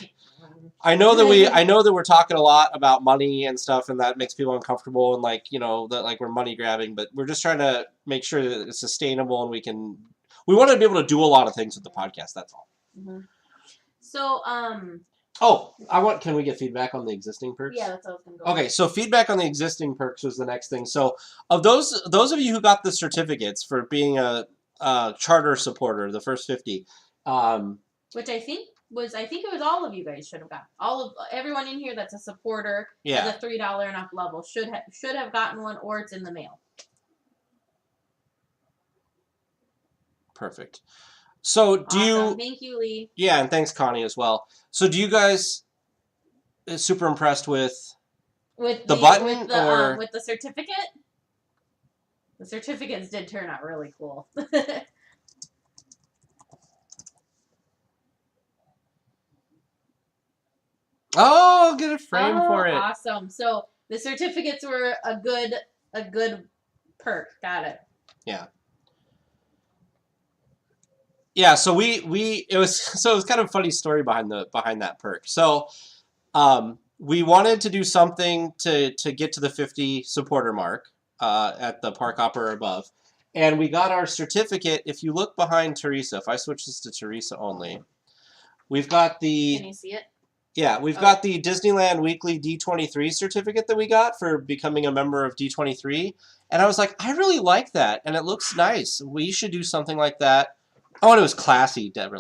I know that we're talking a lot about money and stuff, and that makes people uncomfortable, and like that like we're money grabbing, but we're just trying to make sure that it's sustainable and we want to be able to do a lot of things with the podcast. That's all. Mm-hmm. So can we get feedback on the existing perks? Yeah, that's what I was gonna go. Okay, so feedback on the existing perks was the next thing. So of those of you who got the certificates for being a charter supporter, the first 50, which I think it was all of you guys should have got. Everyone in here that's a supporter at the $3 and up level should have gotten one, or it's in the mail. Perfect. So do you? Thank you, Lee. Yeah, and thanks, Connie, as well. So do you guys super impressed with the button with the certificate? The certificates did turn out really cool. Oh, I'll get a frame for it. Awesome. So the certificates were a good perk. Got it. Yeah. Yeah, so it was kind of a funny story behind that perk. So we wanted to do something to get to the 50 supporter mark at the park hopper or above. And we got our certificate. If you look behind Teresa, if I switch this to Teresa only, we've got the... Can you see it? Yeah, we've got the Disneyland Weekly D23 certificate that we got for becoming a member of D23. And I was like, I really like that. And it looks nice. We should do something like that. Oh, and it was classy. Deb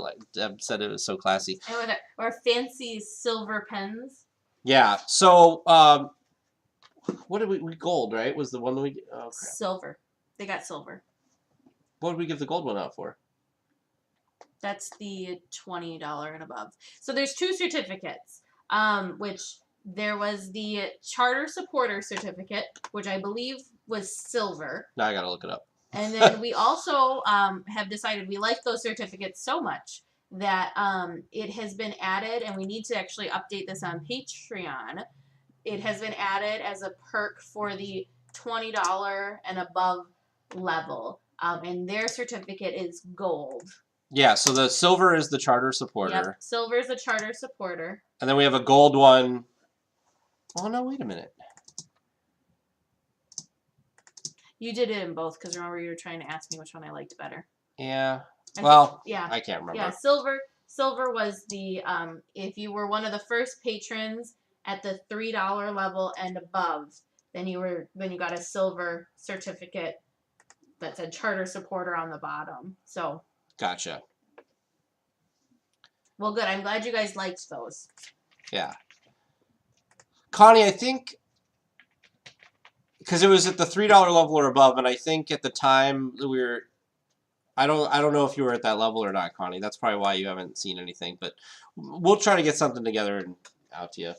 said it was so classy. Or fancy silver pens. Yeah. So, what did we gold, right? Was the one that we... Oh, crap. Silver. They got silver. What did we give the gold one out for? That's the $20 and above. So there's two certificates, which there was the charter supporter certificate, which I believe was silver. Now I gotta look it up. And then we also have decided we like those certificates so much that it has been added, and we need to actually update this on Patreon. It has been added as a perk for the $20 and above level, and their certificate is gold. Yeah, so the silver is the charter supporter. Yep, silver is the charter supporter. And then we have a gold one. Oh, no, wait a minute. You did it in both, because remember you were trying to ask me which one I liked better. Yeah. I can't remember. Yeah, silver was the, if you were one of the first patrons at the $3 level and above, then you got a silver certificate that said charter supporter on the bottom. So... Gotcha. Well, good. I'm glad you guys liked those. Yeah. Connie, I think, because it was at the $3 level or above, and I think at the time that I don't know if you were at that level or not, Connie. That's probably why you haven't seen anything, but we'll try to get something together and out to you.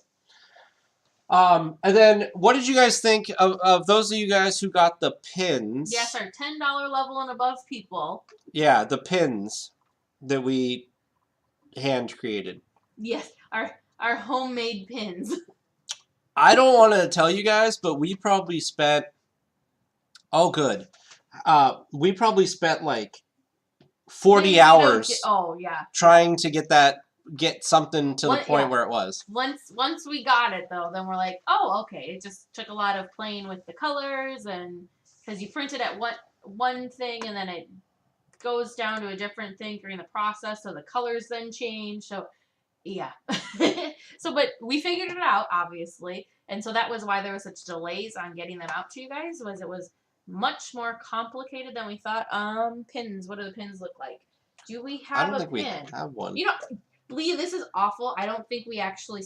And then, what did you guys think of those of you guys who got the pins? Yes, our $10 level and above people. Yeah, the pins that we hand created. Yes, our homemade pins. I don't want to tell you guys, but we probably spent... Oh, good. We probably spent like 40 hours trying to get something to the point where it was. Once we got it, though, then we're like, oh, okay. It just took a lot of playing with the colors, and because you print it at one thing, and then it goes down to a different thing during the process, so the colors then change. So, yeah. But we figured it out, obviously, and so that was why there was such delays on getting them out to you guys, was it was much more complicated than we thought. Pins. What do the pins look like? Do we have a pin? I don't think we have one. You know... Lee, this is awful. I don't think we actually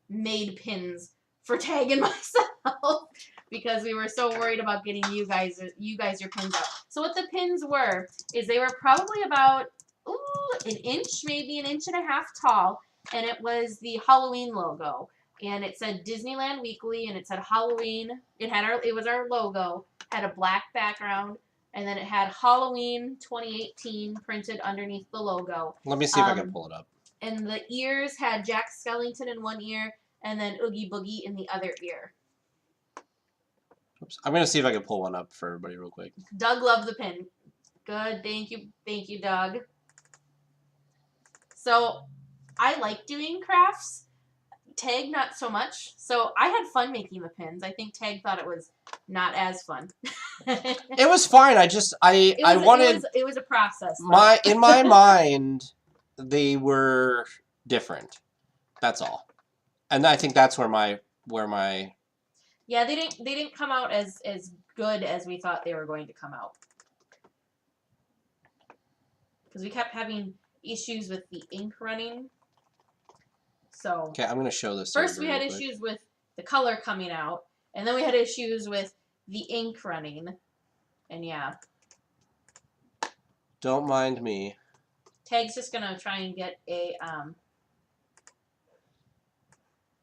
made pins for Tag and myself because we were so worried about getting you guys your pins out. So what the pins were is they were probably about an inch, maybe an inch and a half tall, and it was the Halloween logo. and it said Disneyland Weekly, and it said Halloween. It was our logo, had a black background, and then it had Halloween 2018 printed underneath the logo. Let me see if I can pull it up. And the ears had Jack Skellington in one ear, and then Oogie Boogie in the other ear. Oops. I'm gonna see if I can pull one up for everybody real quick. Doug loved the pin. Good, thank you, Doug. So, I like doing crafts. Tag, not so much. So, I had fun making the pins. I think Tag thought it was not as fun. It was fine. I wanted. It was a process. In my mind, they were different. That's all, and I think that's where my. Yeah, they didn't come out as good as we thought they were going to come out. Because we kept having issues with the ink running. So Okay, I'm gonna show this. First we had issues with the color coming out, and then we had issues with the ink running. And yeah. Don't mind me. Tag's just gonna try and get a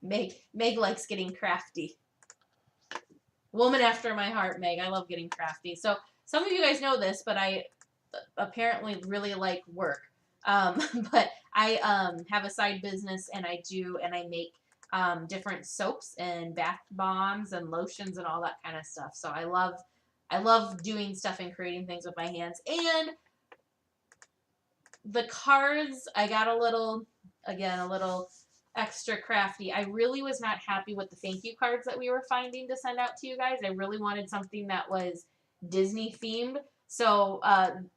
Meg likes getting crafty. Woman after my heart, Meg. I love getting crafty. So some of you guys know this, but I apparently really like work. But I have a side business, and I make different soaps and bath bombs and lotions and all that kind of stuff. So I love doing stuff and creating things with my hands. And the cards, I got a little extra crafty. I really was not happy with the thank you cards that we were finding to send out to you guys. I really wanted something that was Disney themed. So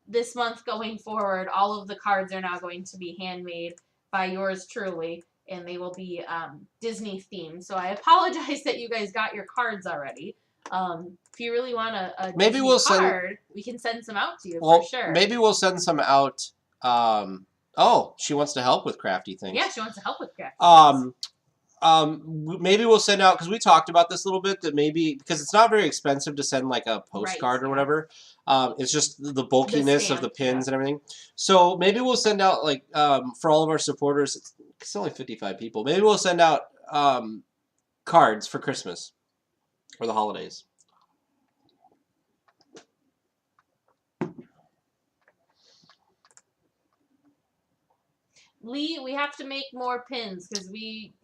this month going forward, all of the cards are now going to be handmade by yours truly, and they will be Disney themed. So I apologize that you guys got your cards already. If you really want a Maybe Disney card, we can send some out to you for sure. Maybe we'll send some out. Oh, she wants to help with crafty things. Yeah, she wants to help with crafty things. Maybe we'll send out, because we talked about this a little bit, that maybe, because it's not very expensive to send like a postcard or whatever. It's just the bulkiness of the pins and everything. So maybe we'll send out, like, for all of our supporters, it's only 55 people. Maybe we'll send out cards for Christmas or the holidays. Lee, we have to make more pins because we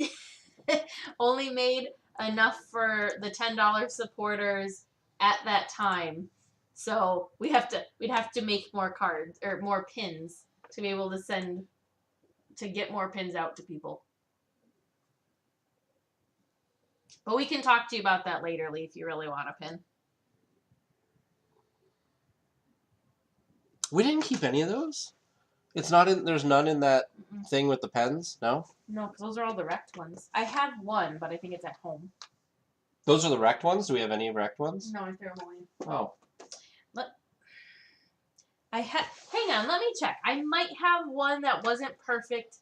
only made enough for the $10 supporters at that time. So we'd have to make more cards or more pins to be able to get more pins out to people. But we can talk to you about that later, Lee, if you really want a pin. We didn't keep any of those? It's not in. There's none in that thing with the pens. No. No, because those are all the wrecked ones. I have one, but I think it's at home. Those are the wrecked ones. Do we have any wrecked ones? No, I threw them away. Oh. Hang on, let me check. I might have one that wasn't perfect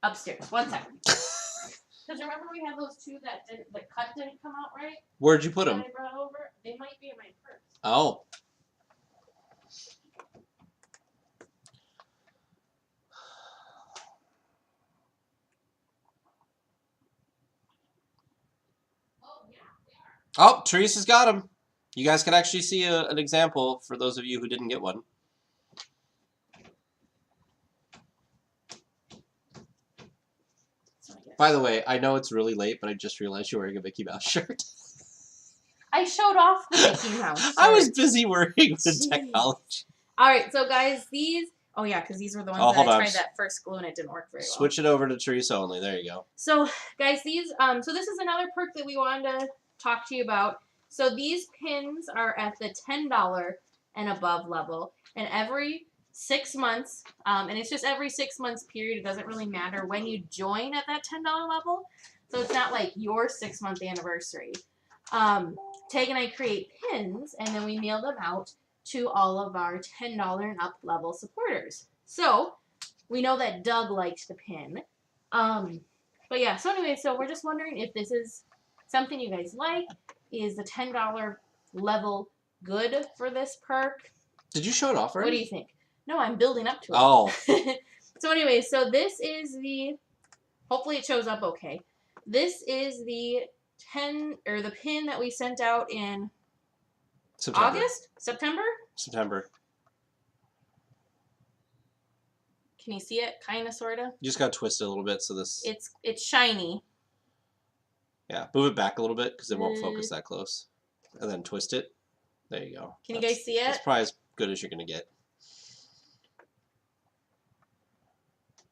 upstairs. 1 second. Because remember we had those two that the cut didn't come out right. Where'd you put them? I brought over. They might be in my purse. Oh. Oh, Teresa's got them. You guys can actually see an example for those of you who didn't get one. By the way, I know it's really late, but I just realized you're wearing a Mickey Mouse shirt. I showed off the Mickey Mouse shirt. I was busy working with technology. All right, so guys, these... Oh, yeah, because these were the ones that I tried that first glue and it didn't work very well. Switch it over to Teresa only. There you go. So, guys, these... so this is another perk that we wanted to talk to you about. So these pins are at the $10 and above level. And every 6 months, and it's just every 6 months period. It doesn't really matter when you join at that $10 level. So it's not like your 6-month anniversary. Tag and I create pins, and then we mail them out to all of our $10 and up level supporters. So we know that Doug liked the pin. But yeah, so anyway, so we're just wondering if this is something you guys like. Is the $10 level good for this perk? Did you show it off already? What do you think? No, I'm building up to it. Oh. So anyway, so this is the... Hopefully it shows up okay. this is the the pin that we sent out in September. September. Can you see it? Kind of, sort of. You just gotta twist it a little bit so this. It's shiny. Yeah, move it back a little bit because it won't focus that close, and then twist it. There you go. Can you guys see it? It's probably as good as you're gonna get.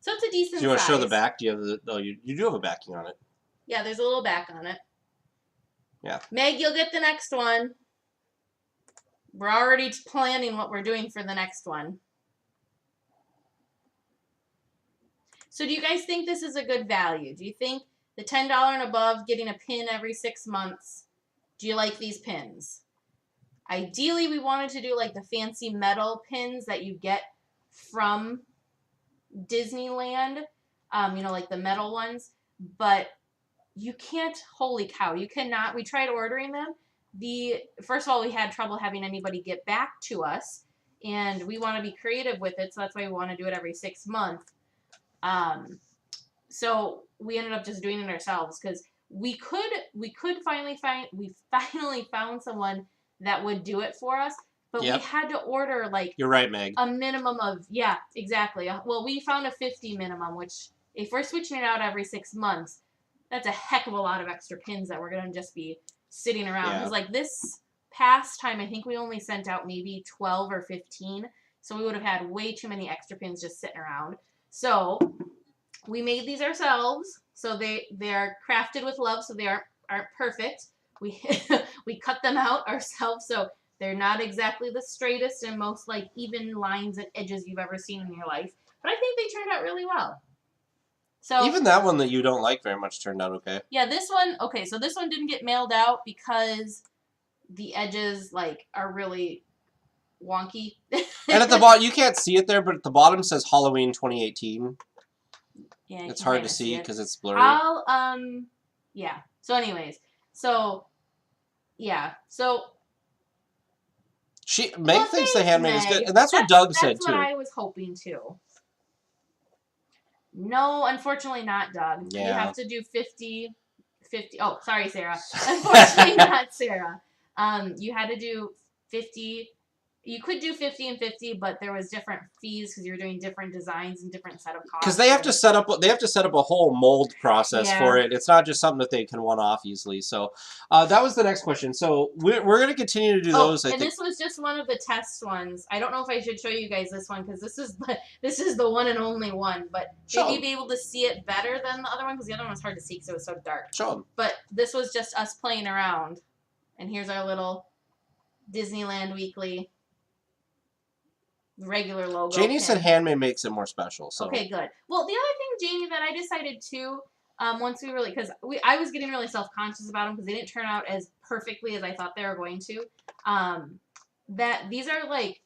So it's a decent size. Do you want to show the back? Do you have the? Oh, you do have a backing on it. Yeah, there's a little back on it. Yeah. Meg, you'll get the next one. We're already planning what we're doing for the next one. So do you guys think this is a good value? Do you think the $10 and above, getting a pin every 6 months, do you like these pins? Ideally, we wanted to do like the fancy metal pins that you get from Disneyland, you know, like the metal ones, but you can't, holy cow, you cannot. We tried ordering them. First of all, we had trouble having anybody get back to us, and we want to be creative with it, so that's why we want to do it every 6 months. So we ended up just doing it ourselves because we finally found someone that would do it for us, but we had to order like you're right, Meg. a minimum of exactly. Well, we found a 50 minimum, which if we're switching it out every 6 months, that's a heck of a lot of extra pins that we're gonna just be sitting around. Because like this past time, I think we only sent out maybe 12 or 15, so we would have had way too many extra pins just sitting around. So we made these ourselves. So they're crafted with love, so they aren't perfect. We we cut them out ourselves, so they're not exactly the straightest and most like even lines and edges you've ever seen in your life. But I think they turned out really well. So even that one that you don't like very much turned out okay. Yeah, this one, okay, so this one didn't get mailed out because the edges like are really wonky. And at the bottom, you can't see it there, but at the bottom says Halloween 2018. Yeah, it's hard to see because it's blurry. Yeah. So anyways, so Meg thinks the handmade is good, and that's what Doug said too. That's what I was hoping too. No, unfortunately not, Doug. Yeah. You have to do 50. Oh, sorry, Sarah. Unfortunately not, Sarah. You had to do 50. You could do 50 and 50, but there was different fees because you were doing different designs and different set of costs. Because they have to set up a whole mold process for it. It's not just something that they can one off easily. So that was the next question. So we're going to continue to do those. I think this was just one of the test ones. I don't know if I should show you guys this one because this is the one and only one. But maybe you'd be able to see it better than the other one because the other one was hard to see because it was so dark. Show them. But this was just us playing around, and here's our little Disneyland Weekly. Regular logo. Janie said handmade makes it more special. So okay, good. Well, the other thing, Janie, that I decided too, once we really, because I was getting really self-conscious about them because they didn't turn out as perfectly as I thought they were going to. That these are like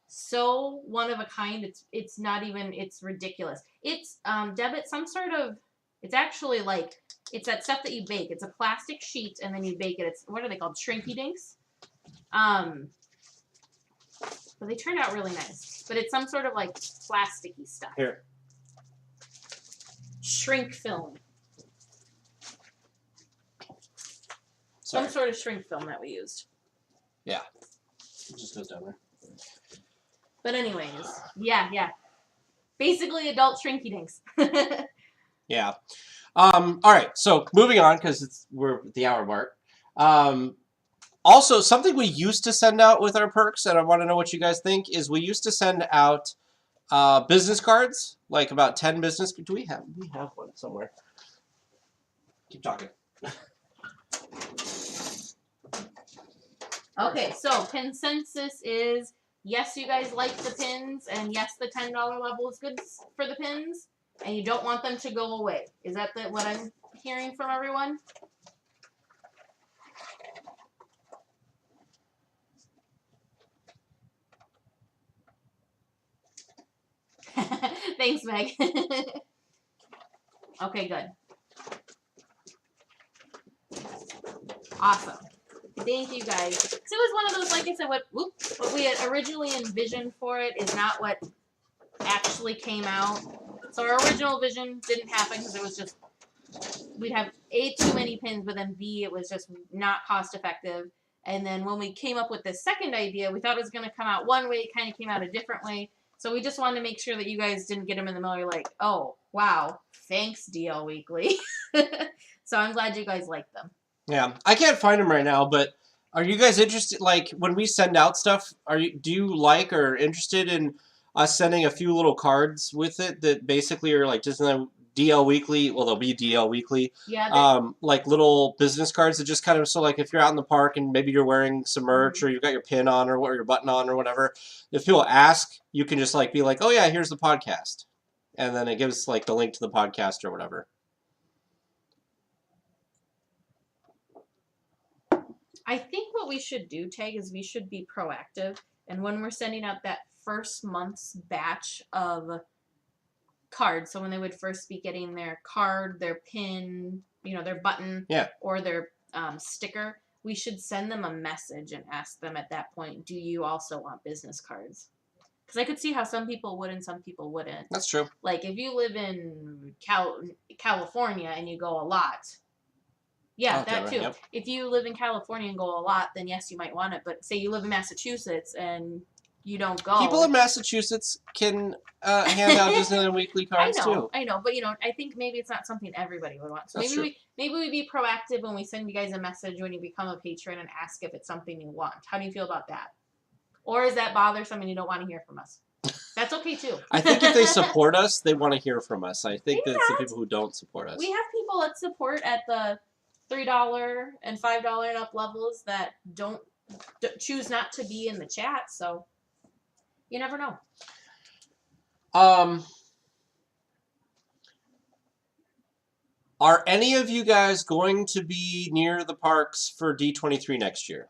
so one of a kind. It's not even. It's ridiculous. It's Debit some sort of. It's actually like it's that stuff that you bake. It's a plastic sheet and then you bake it. It's what are they called? Shrinky dinks. But they turned out really nice. But it's some sort of like plasticky stuff. Here. Shrink film. Sorry. Some sort of shrink film that we used. Yeah. It just goes down there. But anyways, yeah. Basically adult shrinky dinks. Yeah. All right. So moving on because we're at the hour mark. Also, something we used to send out with our perks, and I want to know what you guys think, is we used to send out business cards, like about 10 business. Do we have one somewhere? Keep talking. Okay, so consensus is yes, you guys like the pins, and yes, the $10 level is good for the pins, and you don't want them to go away. Is that what I'm hearing from everyone? Thanks, Meg. Okay, good. Awesome. Thank you, guys. So it was one of those, like I said, what we had originally envisioned for it is not what actually came out. So our original vision didn't happen because it was just we'd have A, too many pins, but then B, it was just not cost effective. And then when we came up with this second idea, we thought it was going to come out one way, it kind of came out a different way. So we just wanted to make sure that you guys didn't get them in the middle. You're like, oh, wow, thanks, DL Weekly. So I'm glad you guys like them. Yeah, I can't find them right now, but are you guys interested? Like when we send out stuff, do you like or interested in us sending a few little cards with it that basically are like Disneyland DL Weekly? Well, they'll be DL Weekly. Yeah. Like little business cards that just kind of, so like if you're out in the park and maybe you're wearing some merch or you've got your pin on or your button on or whatever, if people ask, you can just like be like, oh yeah, here's the podcast, and then it gives like the link to the podcast or whatever. I think what we should do, Tag, is we should be proactive. And when we're sending out that first month's batch of cards, so when they would first be getting their card, their pin, their button, or their sticker, we should send them a message and ask them at that point, do you also want business cards? Because I could see how some people would and some people wouldn't. That's true. Like if you live in California and you go a lot, yeah, that too. Yep. If you live in California and go a lot, then yes, you might want it. But say you live in Massachusetts and you don't go. People in Massachusetts can hand out Disneyland Weekly cards too. I know, but I think maybe it's not something everybody would want. So That's maybe we be proactive when we send you guys a message when you become a patron and ask if it's something you want. How do you feel about that? Or is that bothersome and you don't want to hear from us? That's okay too. I think if they support us, they want to hear from us. I think that's the people who don't support us. We have people that support at the $3 and $5 and up levels that don't choose not to be in the chat, so you never know. Are any of you guys going to be near the parks for D23 next year?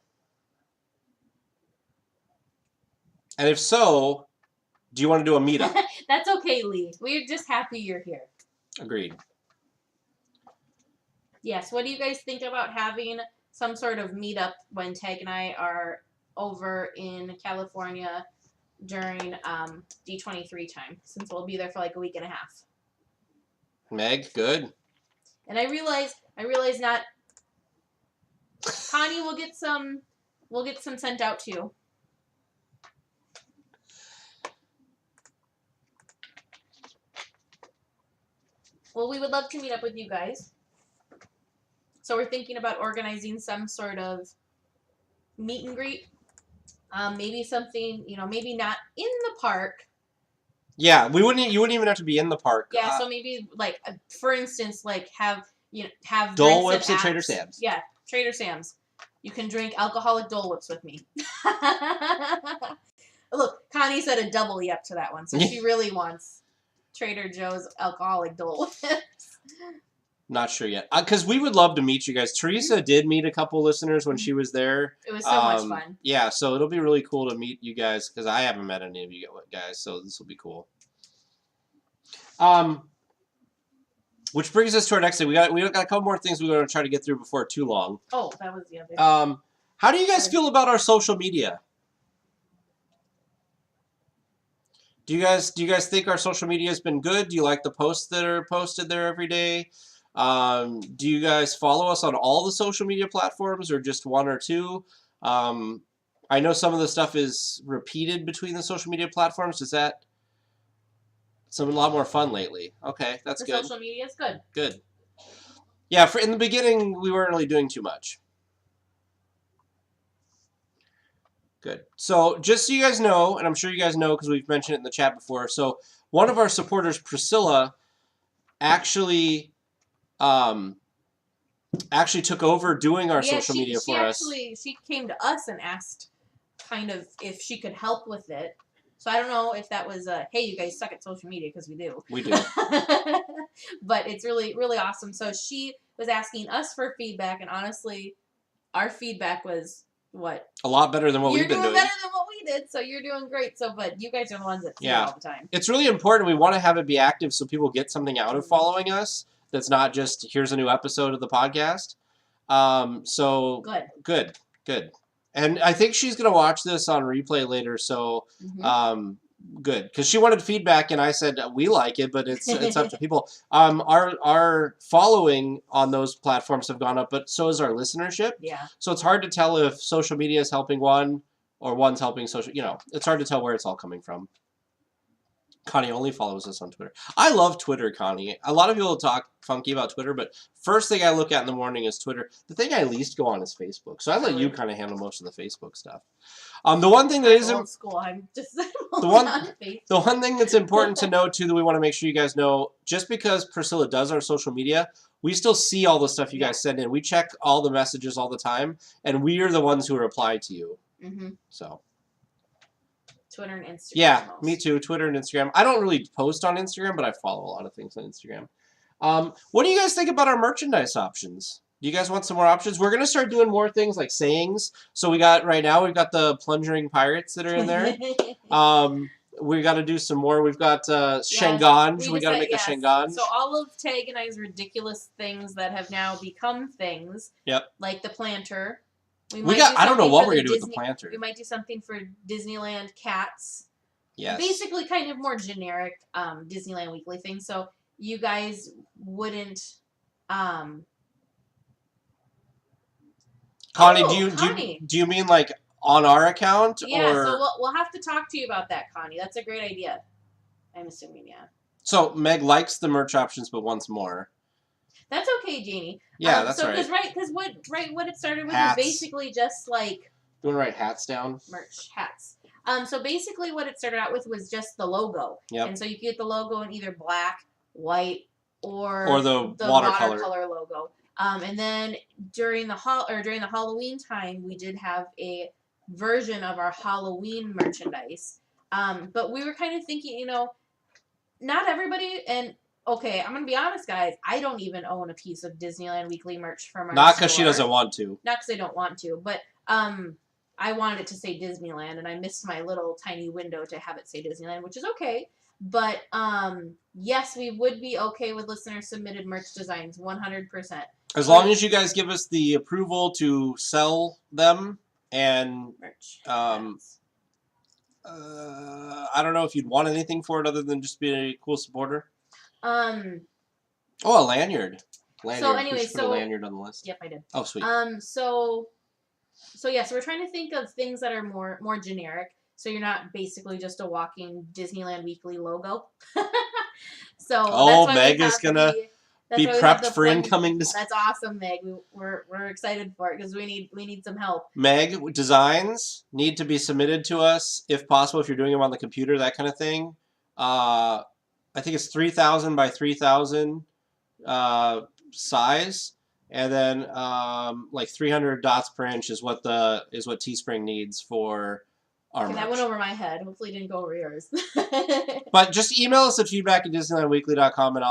And if so, do you want to do a meetup? That's okay, Lee. We're just happy you're here. Agreed. Yes, what do you guys think about having some sort of meetup when Tag and I are over in California during D23 time, since we'll be there for like a week and a half. Meg, good. And I realize not Connie will get some sent out to you. Well, we would love to meet up with you guys. So we're thinking about organizing some sort of meet and greet. Maybe something, maybe not in the park. Yeah, you wouldn't even have to be in the park. Yeah, so maybe like, for instance, like have Dole Whips at Trader Sam's. Yeah, Trader Sam's. You can drink alcoholic Dole Whips with me. Look, Connie said a double yep to that one, so she really wants Trader Joe's alcoholic Dole Whips. Not sure yet. Because we would love to meet you guys. Teresa did meet a couple listeners when she was there. It was so much fun. Yeah, so it'll be really cool to meet you guys, because I haven't met any of you guys, so this will be cool. Which brings us to our next thing. We got a couple more things we're going to try to get through before too long. Oh, that was the other. How do you guys feel about our social media? Do you guys think our social media has been good? Do you like the posts that are posted there every day? Do you guys follow us on all the social media platforms or just one or two? I know some of the stuff is repeated between the social media platforms. Is that a lot more fun lately? Okay, that's good. Social media is good. Good. Yeah, in the beginning, we weren't really doing too much. Good. So just so you guys know, and I'm sure you guys know because we've mentioned it in the chat before, so one of our supporters, Priscilla, actually took over doing our social media for us. She came to us and asked kind of if she could help with it. So I don't know if that was hey, you guys suck at social media, because we do. We do. But it's really, really awesome. So she was asking us for feedback, and honestly, our feedback was what? A lot better than what we've been doing. You're doing better than what we did, so you're doing great. So, but you guys are the ones that see it all the time. It's really important. We want to have it be active so people get something out of following us. That's not just, here's a new episode of the podcast. So good. And I think she's going to watch this on replay later. So good because she wanted feedback, and I said we like it, but it's up to people. Our following on those platforms have gone up, but so is our listenership. Yeah. So it's hard to tell if social media is helping one or one's helping social. It's hard to tell where it's all coming from. Connie only follows us on Twitter. I love Twitter, Connie. A lot of people talk funky about Twitter, but first thing I look at in the morning is Twitter. The thing I least go on is Facebook. So I let you kind of handle most of the Facebook stuff. The one thing that is old school. I'm just the one thing that's important to know too that we want to make sure you guys know, just because Priscilla does our social media, we still see all the stuff you guys send in. We check all the messages all the time, and we are the ones who reply to you. Mm-hmm. So. Twitter and Instagram. Yeah, me too. Twitter and Instagram. I don't really post on Instagram, but I follow a lot of things on Instagram. What do you guys think about our merchandise options? Do you guys want some more options? We're gonna start doing more things like sayings. So we've got the plunging pirates that are in there. We got to do some more. We've got Shangan. We got to make a Shangan. So all of Tag and I's ridiculous things that have now become things. Yep. Like the planter. I don't know what we're gonna do with the planter. We might do something for Disneyland cats. Yes. Basically, kind of more generic Disneyland Weekly things. So you guys wouldn't. Connie, do you mean like on our account? Yeah. Or... So we'll have to talk to you about that, Connie. That's a great idea. I'm assuming, yeah. So Meg likes the merch options, but wants more. That's okay, Janie. Yeah, that's right. Because what it started with hats. was basically just like. You want to write hats down? Merch hats. So basically, what it started out with was just the logo. Yep. And so you get the logo in either black, white, or the watercolor logo. And then during the Halloween time, we did have a version of our Halloween merchandise. But we were kind of thinking, not everybody and. Okay, I'm going to be honest, guys. I don't even own a piece of Disneyland Weekly merch from our Not because she doesn't want to. Not because I don't want to, but I wanted it to say Disneyland, and I missed my little tiny window to have it say Disneyland, which is okay. But, yes, we would be okay with listener-submitted merch designs, 100%. As long as you guys give us the approval to sell them and... Merch. I don't know if you'd want anything for it other than just be a cool supporter. A lanyard. So anyway, put a lanyard on the list. Yep, I did. Oh, sweet. So we're trying to think of things that are more generic. So you're not basically just a walking Disneyland Weekly logo. So Meg is gonna be prepped for incoming. That's awesome, Meg. We're excited for it because we need some help. Meg, designs need to be submitted to us if possible. If you're doing them on the computer, that kind of thing. I think it's 3,000 by 3,000 size, and then like 300 dots per inch is what Teespring needs for our merch. That went over my head. Hopefully, it didn't go over yours. But just email us at feedback@disneylandweekly.com, and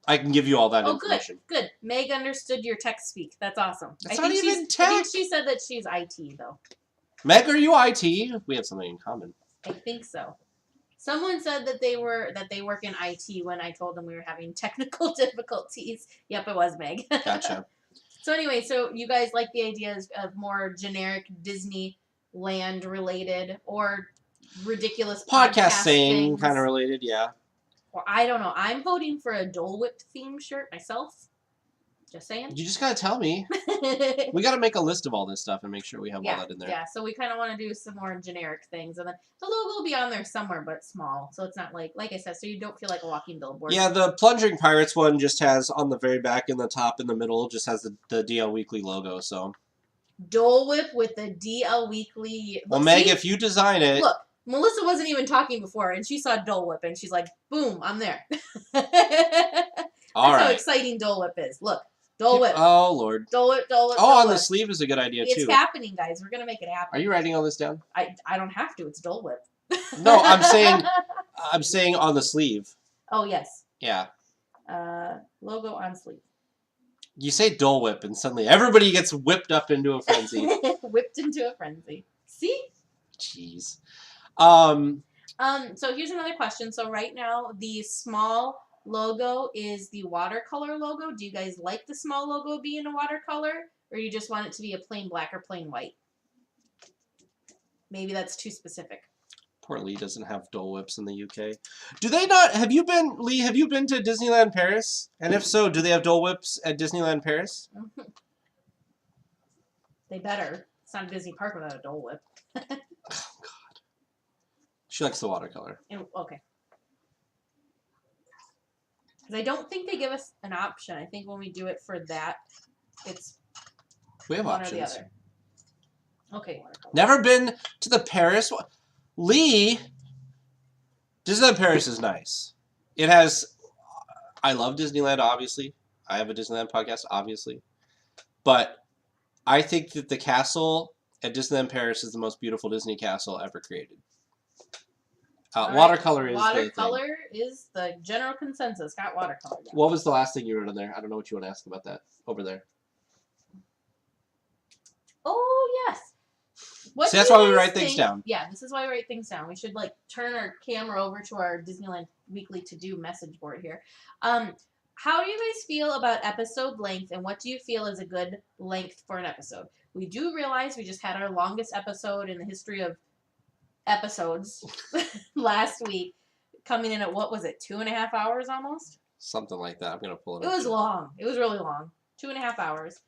I can give you all that information. Good. Meg understood your tech speak. That's awesome. That's not even tech. I think she said that she's IT though. Meg, are you IT? We have something in common. I think so. Someone said that they work in IT when I told them we were having technical difficulties. Yep, it was Meg. Gotcha. So anyway, so you guys like the ideas of more generic Disneyland related or ridiculous podcast saying kind of related, yeah. Or I don't know. I'm voting for a Dole Whip theme shirt myself. Just saying. You just gotta tell me. We gotta make a list of all this stuff and make sure we have all that in there. Yeah, so we kind of want to do some more generic things. And then the logo will be on there somewhere, but small. So it's not like I said, so you don't feel like a walking billboard. Yeah, the Plunging Pirates one just has, on the very back, in the top, in the middle, just has the DL Weekly logo, so. Dole Whip with the DL Weekly. Well, Meg, if you design it. Look, Melissa wasn't even talking before, and she saw Dole Whip, and she's like, boom, I'm there. All right. That's how exciting Dole Whip is. Look. Dole Whip. Oh, Lord. Dole Whip. On the sleeve is a good idea, too. It's happening, guys. We're going to make it happen. Are you writing all this down? I don't have to. It's Dole Whip. No, I'm saying on the sleeve. Oh, yes. Yeah. Logo on sleeve. You say Dole Whip, and suddenly everybody gets whipped up into a frenzy. Whipped into a frenzy. See? Jeez. So here's another question. So right now, the small logo is the watercolor logo. Do you guys like the small logo being a watercolor, or you just want it to be a plain black or plain white? maybe that's too specific. Poor Lee doesn't have Dole Whips in the UK. Do they not? Have you been, Lee? Have you been to Disneyland Paris? And if so, do they have Dole Whips at Disneyland Paris? They better. It's not a Disney park without a Dole Whip. Oh God. She likes the watercolor. Okay. Because I don't think they give us an option. I think when we do it for that, it's We have one options. or the other. Okay, watercolor. Never been to the Paris one. Lee, Disneyland Paris is nice. It has. I love Disneyland, obviously. I have a Disneyland podcast, obviously. But I think that the castle at Disneyland Paris is the most beautiful Disney castle ever created. All right, Watercolor is the thing. watercolor is the general consensus. Got watercolor. Down. What was the last thing you wrote on there? I don't know what you want to ask about that over there. Oh yes. What See, that's do you why we guys write things think- down. Yeah, this is why we write things down. We should like turn our camera over to our Disneyland Weekly to-do message board here. How do you guys feel about episode length, and what do you feel is a good length for an episode? We do realize we just had our longest episode in the history of episodes last week, coming in at, what was it, 2.5 hours almost? Something like that. I'm going to pull it It up. was long. It was really long. 2.5 hours.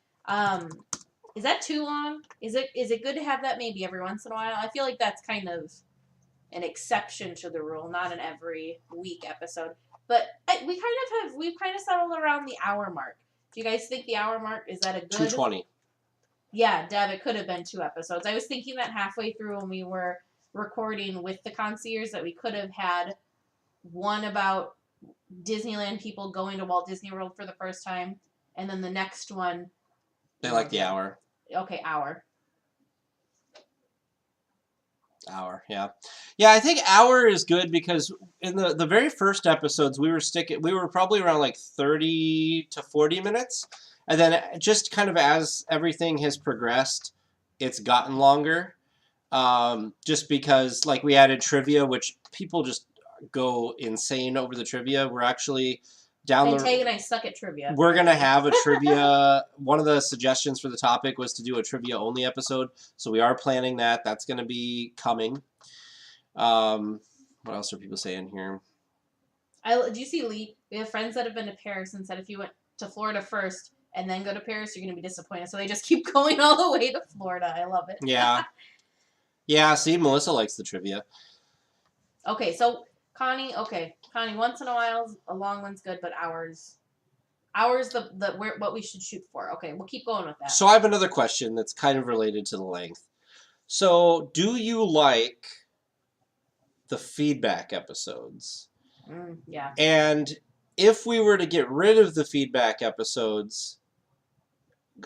Is that too long? Is it good to have that maybe every once in a while? I feel like that's kind of an exception to the rule, not an every week episode. But we've kind of settled around the hour mark. Do you guys think the hour mark, is that a good? 220. Yeah, Deb, it could have been 2 episodes. I was thinking that halfway through when we were recording with the concierge that we could have had one about Disneyland people going to Walt Disney World for the first time, and then the next one. They like the hour. Okay, hour. Hour, yeah. Yeah, I think hour is good because in the very first episodes we were probably around like 30 to 40 minutes. And then just kind of as everything has progressed, it's gotten longer. Just because like we added trivia, which people just go insane over the trivia. We're actually down And the Tay and I suck at trivia. We're going to have a trivia. One of the suggestions for the topic was to do a trivia only episode. So we are planning that. That's going to be coming. What else are people saying here? Do you see, Lee? We have friends that have been to Paris and said if you went to Florida first and then go to Paris, you're going to be disappointed. So they just keep going all the way to Florida. I love it. Yeah. Yeah, see, Melissa likes the trivia. Okay, so Connie, once in a while, a long one's good, but hours, what we should shoot for. Okay, we'll keep going with that. So I have another question that's kind of related to the length. So do you like the feedback episodes? Yeah. And if we were to get rid of the feedback episodes,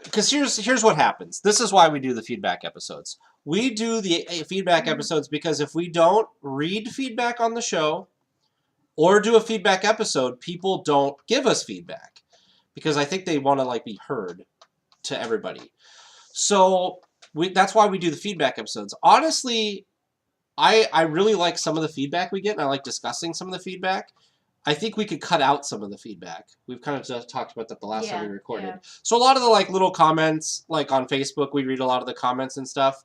because here's what happens. This is why we do the feedback episodes. We do the feedback episodes because if we don't read feedback on the show or do a feedback episode, people don't give us feedback because I think they want to like be heard to everybody. So that's why we do the feedback episodes. Honestly, I really like some of the feedback we get, and I like discussing some of the feedback. I think we could cut out some of the feedback. We've kind of just talked about that the last time we recorded. Yeah. So a lot of the like little comments, like on Facebook, we read a lot of the comments and stuff.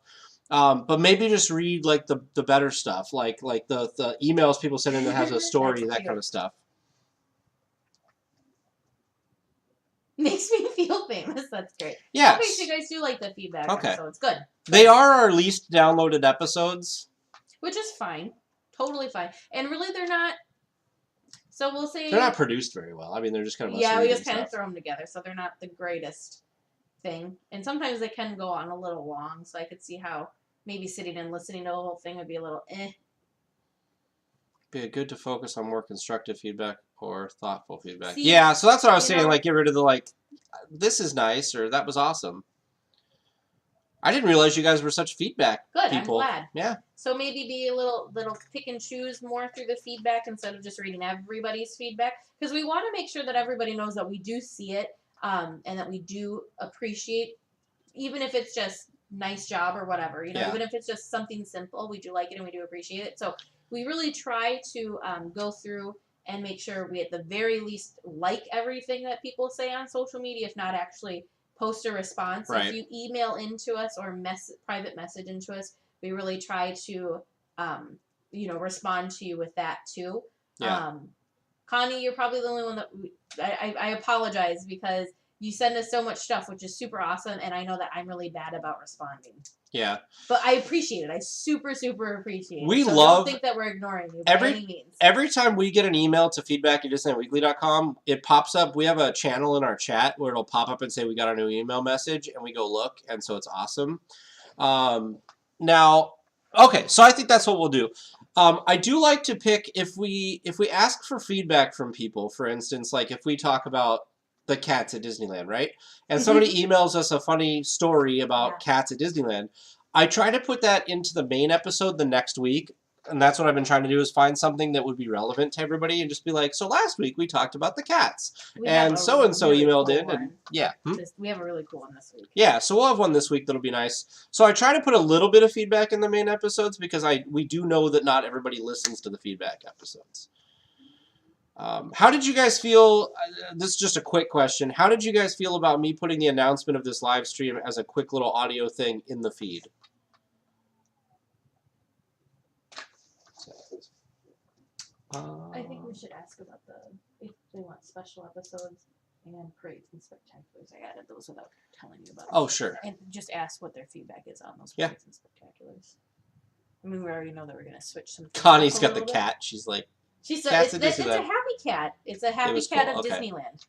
But maybe just read like the better stuff, like the emails people send in that has a story, that kind of stuff. Makes me feel famous. That's great. Yes. Okay, so you guys do like the feedback Okay. episodes. Good. They are our least downloaded episodes. Which is fine. Totally fine. And really, they're not. So we'll say. They're not produced very well. I mean, they're just kind of us Yeah, we reading just kind of stuff. throw them together, so they're not the greatest thing. And sometimes they can go on a little long, so I could see how maybe sitting and listening to the whole thing would be a little eh. Be good to focus on more constructive feedback or thoughtful feedback. See, yeah, so that's what I was you saying. know- Like, get rid of the like, this is nice or that was awesome. I didn't realize you guys were such feedback Good, people. I'm glad. Yeah. So maybe be a little pick and choose more through the feedback instead of just reading everybody's feedback, because we want to make sure that everybody knows that we do see it, and that we do appreciate, even if it's just nice job or whatever, you know, Yeah. even if it's just something simple, we do like it and we do appreciate it. So we really try to go through and make sure we at the very least like everything that people say on social media, if not actually post a response. Right. If you email into us or private message into us, we really try to, respond to you with that too. Yeah. Connie, you're probably the only one that I apologize because you send us so much stuff, which is super awesome, and I know that I'm really bad about responding. Yeah. But I appreciate it. I super, super appreciate We it. So love don't think that we're ignoring you by any means. Every time we get an email to feedback@DisneylandWeekly.com, it pops up. We have a channel in our chat where it'll pop up and say we got a new email message, and we go look, and so it's awesome. Now, okay, so I think that's what we'll do. I do like to pick if we ask for feedback from people. For instance, like if we talk about the cats at Disneyland, right? And somebody emails us a funny story about cats at Disneyland. I try to put that into the main episode the next week. And that's what I've been trying to do is find something that would be relevant to everybody and just be like, so last week we talked about the cats. And so emailed cool in. one. And yeah. We have a really cool one this week. Yeah, so we'll have one this week that'll be nice. So I try to put a little bit of feedback in the main episodes because we do know that not everybody listens to the feedback episodes. How did you guys feel? This is just a quick question. How did you guys feel about me putting the announcement of this live stream as a quick little audio thing in the feed? I think we should ask about if they want special episodes and parades and spectaculars. I added those without telling you about. Oh, sure. And just ask what their feedback is on those Yeah. parades and spectaculars. I mean, we already know that we're going to switch some. Connie's got the cat. She's like, it's Cats a at happy Disneyland. cat. It's a happy was cat cool, of okay. Disneyland.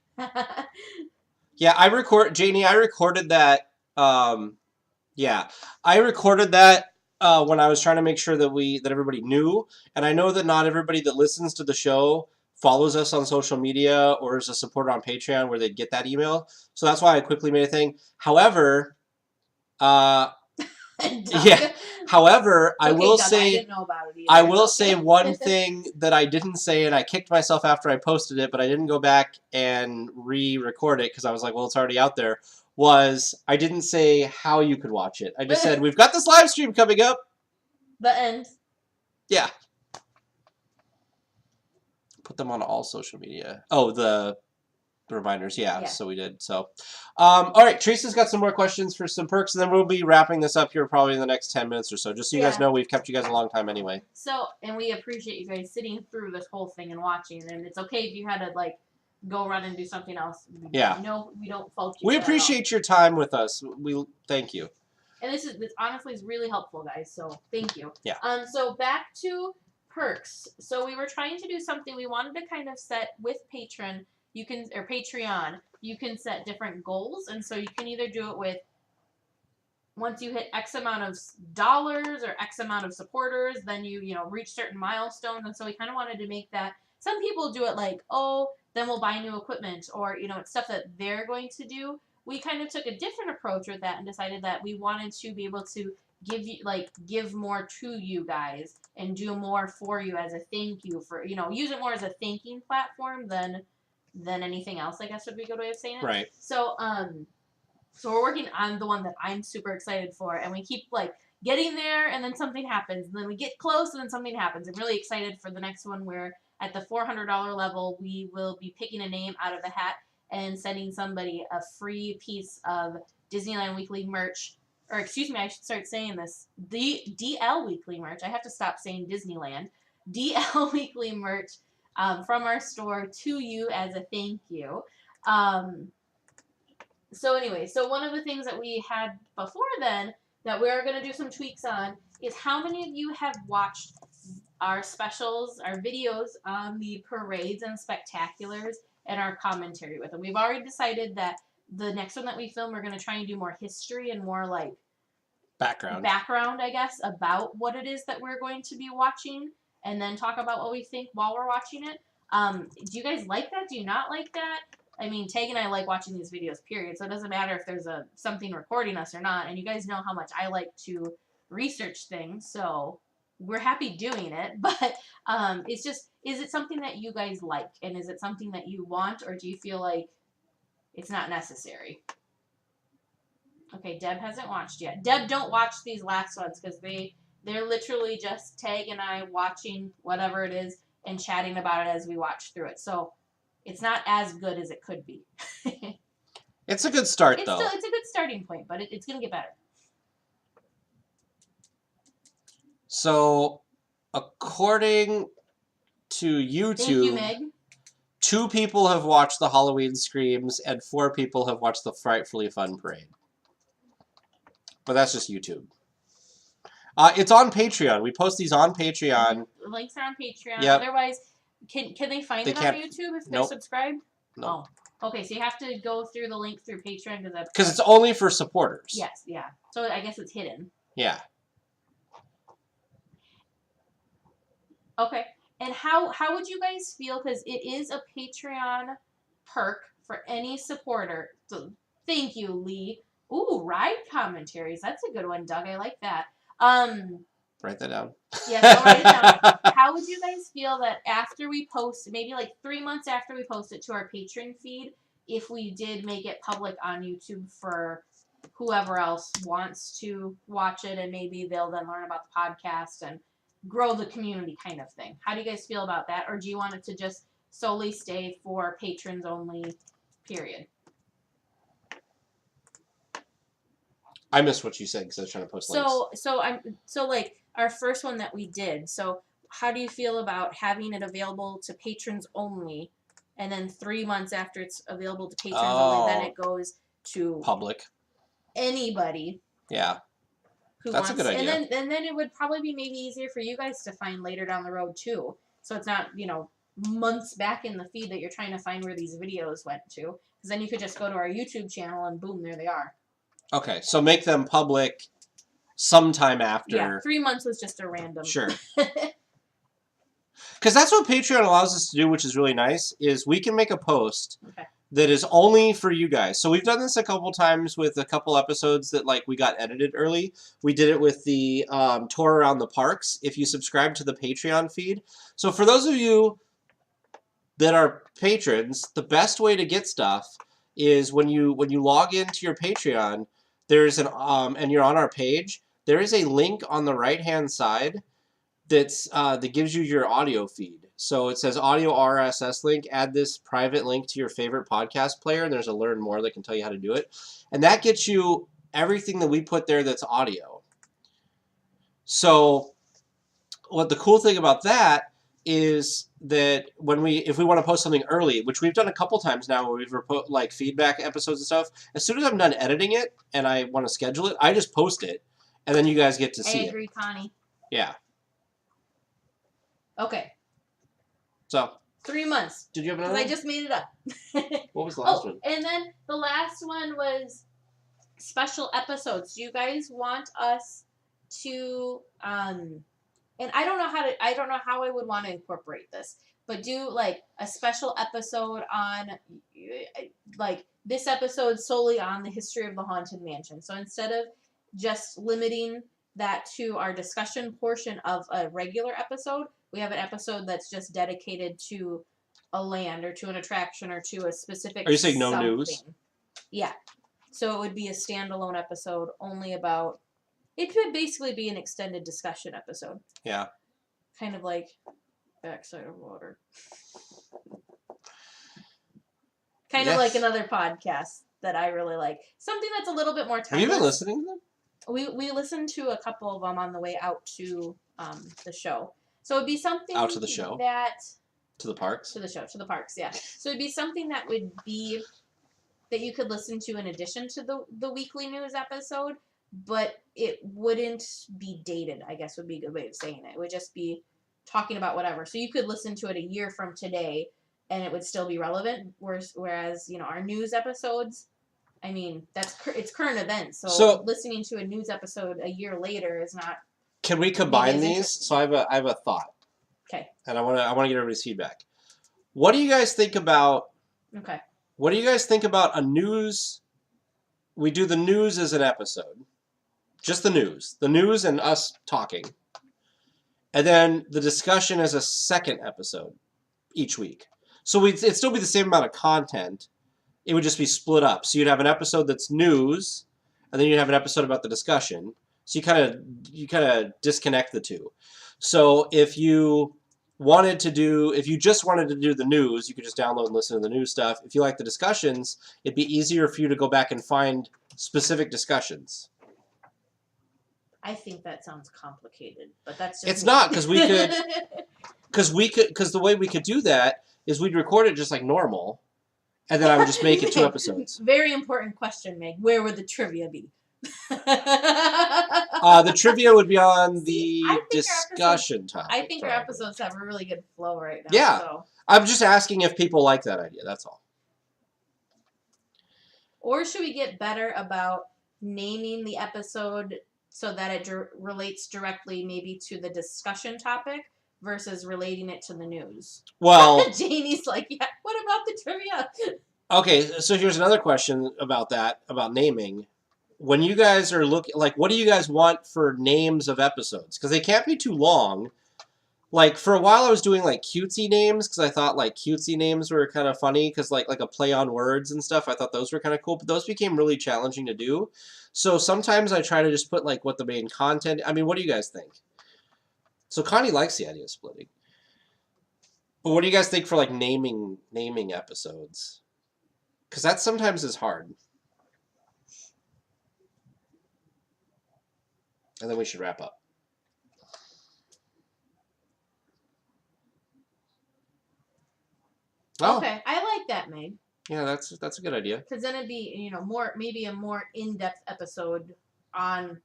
yeah, Janie, I recorded that. I recorded that when I was trying to make sure that everybody knew. And I know that not everybody that listens to the show follows us on social media or is a supporter on Patreon where they'd get that email. So that's why I quickly made a thing. However, However, I will say one thing that I didn't say, and I kicked myself after I posted it, but I didn't go back and re-record it because I was like, well, it's already out there. Was I didn't say how you could watch it. I just said we've got this live stream coming up. The end. Yeah. Put them on all social media. Oh, the reminders, yeah, so we did. So, all right, Teresa's got some more questions for some perks, and then we'll be wrapping this up here probably in the next 10 minutes or so, just so you guys know we've kept you guys a long time anyway. So, and we appreciate you guys sitting through this whole thing and watching, and it's okay if you had to, like, go run and do something else. Yeah. No, we don't fault you. We appreciate your time with us. We thank you. And this honestly is really helpful, guys, so thank you. Yeah. So back to perks. So we were trying to do something we wanted to kind of set with Patreon, you can set different goals, and so you can either do it with once you hit X amount of dollars or X amount of supporters, then you reach certain milestones, and so we kind of wanted to make that. Some people do it like, oh, then we'll buy new equipment, or it's stuff that they're going to do. We kind of took a different approach with that and decided that we wanted to be able to give more to you guys and do more for you as a thank you for use it more as a thanking platform than anything else, I guess would be a good way of saying it. Right. So so we're working on the one that I'm super excited for, and we keep getting there, and then something happens, and then we get close, and then something happens. I'm really excited for the next one where at the $400 level, we will be picking a name out of the hat and sending somebody a free piece of Disneyland Weekly merch. Or excuse me, I should start saying this. The DL Weekly merch. I have to stop saying Disneyland. DL Weekly merch from our store to you as a thank you. So anyway, so one of the things that we had before then that we're going to do some tweaks on is how many of you have watched our specials, our videos on the parades and spectaculars and our commentary with them. We've already decided that the next one that we film, we're going to try and do more history and more background, I guess, about what it is that we're going to be watching, and then talk about what we think while we're watching it. Do you guys like that? Do you not like that? I mean, Tag and I like watching these videos, period. So it doesn't matter if there's something recording us or not. And you guys know how much I like to research things, so we're happy doing it. But it's just, is it something that you guys like? And is it something that you want? Or do you feel like it's not necessary? Okay, Deb hasn't watched yet. Deb, don't watch these last ones because they're literally just Tag and I watching whatever it is and chatting about it as we watch through it. So it's not as good as it could be. It's a good start, though. It's a good starting point, but it's going to get better. So, according to Thank you, YouTube, Meg. 2 people have watched the Halloween Screams and 4 people have watched the Frightfully Fun Parade. But that's just YouTube. It's on Patreon. We post these on Patreon. The links are on Patreon. Yep. Otherwise, can they find They it on can't- YouTube if they're Nope. subscribed? Nope. Oh, okay. So you have to go through the link through Patreon Because it's only for supporters. yes, yeah. So I guess it's hidden. Yeah. Okay. And how would you guys feel? Because it is a Patreon perk for any supporter. So thank you, Lee. Ooh, ride commentaries. That's a good one, Doug. I like that. Write that down. Yes, I'll write it down. How would you guys feel that after we post, maybe like 3 months after we post it to our Patreon feed, if we did make it public on YouTube for whoever else wants to watch it, and maybe they'll then learn about the podcast and grow the community kind of thing? How do you guys feel about that? Or do you want it to just solely stay for patrons only, period? I missed what you said because I was trying to post links. So like our first one that we did. So how do you feel about having it available to patrons only, and then 3 months after it's available to patrons only, then it goes to Public. anybody Yeah. who That's wants. a good idea. And then it would probably be maybe easier for you guys to find later down the road too. So it's not months back in the feed that you're trying to find where these videos went to. Because then you could just go to our YouTube channel and boom, there they are. Okay, so make them public sometime after. Yeah, 3 months was just a random. Sure. Because that's what Patreon allows us to do, which is really nice, is we can make a post that is only for you guys. So we've done this a couple times with a couple episodes that we got edited early. We did it with the tour around the parks, if you subscribe to the Patreon feed. So for those of you that are patrons, the best way to get stuff is when you log into your Patreon, there's an and you're on our page, there is a link on the right-hand side that's that gives you your audio feed. So it says audio RSS link. Add this private link to your favorite podcast player, and there's a learn more that can tell you how to do it. And that gets you everything that we put there that's audio. So what the cool thing about that is that if we want to post something early, which we've done a couple times now where we've feedback episodes and stuff, as soon as I'm done editing it and I want to schedule it, I just post it, and then you guys get to see it. I agree, Connie. Yeah. Okay. So 3 months. Did you have another Because I one? just made it up. What was the last one? And then the last one was special episodes. Do you guys want us to and I don't know how I would want to incorporate this, but do a special episode on this episode solely on the history of the Haunted Mansion. So instead of just limiting that to our discussion portion of a regular episode, we have an episode that's just dedicated to a land or to an attraction or to a specific. Are you saying no something. news? Yeah. So it would be a standalone episode only about. It could basically be an extended discussion episode. Yeah. Kind of like Backside of Water. Kind of like another podcast that I really like. Something that's a little bit more timeless. Have you been listening to them? We listened to a couple of them on the way out to the show. So it'd be something Out to the show? To the parks? To the parks, yeah. So it'd be something that would be that you could listen to in addition to the weekly news episode, but it wouldn't be dated, I guess would be a good way of saying it. It would just be talking about whatever. So you could listen to it a year from today and it would still be relevant. Whereas our news episodes, I mean, it's current events. So listening to a news episode a year later is not. Can we combine these? So I have a thought. Okay. And I want to get everybody's feedback. What do you guys think about? Okay. What do you guys think about a news? We do the news as an episode. Just the news and us talking. And then the discussion as a second episode each week. So it'd still be the same amount of content. It would just be split up. So you'd have an episode that's news, and then you'd have an episode about the discussion. So you kind of disconnect the two. So if you just wanted to do the news, you could just download and listen to the news stuff. If you like the discussions, it'd be easier for you to go back and find specific discussions. I think that sounds complicated, but that's just It's me. not, because the way we could do that is we'd record it just like normal, and then I would just make it 2 Meg, episodes. Very important question, Meg. Where would the trivia be? The trivia would be on See, the I think our discussion topic. I think our probably. episodes have a really good flow right now. Yeah. So. I'm just asking if people like that idea. That's all. Or should we get better about naming the episode so that it relates directly maybe to the discussion topic versus relating it to the news? Well, Janie's like, yeah, what about the trivia? okay, so here's another question about that, about naming. When you guys are looking, like, what do you guys want for names of episodes? Because they can't be too long. Like, for a while I was doing, like, cutesy names, because I thought, like, cutesy names were kind of funny, because, like a play on words and stuff, I thought those were kind of cool, but those became really challenging to do. So sometimes I try to just put, like, what the main content, I mean, what do you guys think? So Connie likes the idea of splitting. But what do you guys think for, like, naming episodes? Because that sometimes is hard. And then we should wrap up. Oh, Okay, I like that, Meg. yeah, that's a good idea. Because then it'd be, maybe a more in-depth episode on.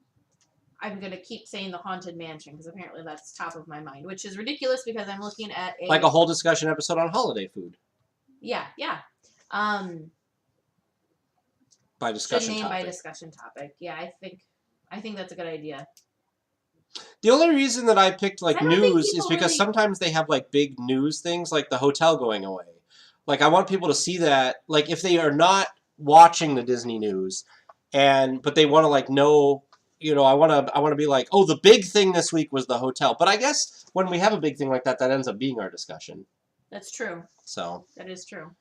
I'm gonna keep saying the Haunted Mansion because apparently that's top of my mind, which is ridiculous because I'm looking at Like a whole discussion episode on holiday food. Yeah. By discussion should name topic. by discussion topic. Yeah, I think that's a good idea. The only reason that I picked like I don't think news is people because really- sometimes they have like big news things, like the hotel going away. Like I want people to see that, like if they are not watching the Disney news, but they want to like know, I want to be like, oh, the big thing this week was the hotel. But I guess when we have a big thing like that, that ends up being our discussion. That's true. So That is true.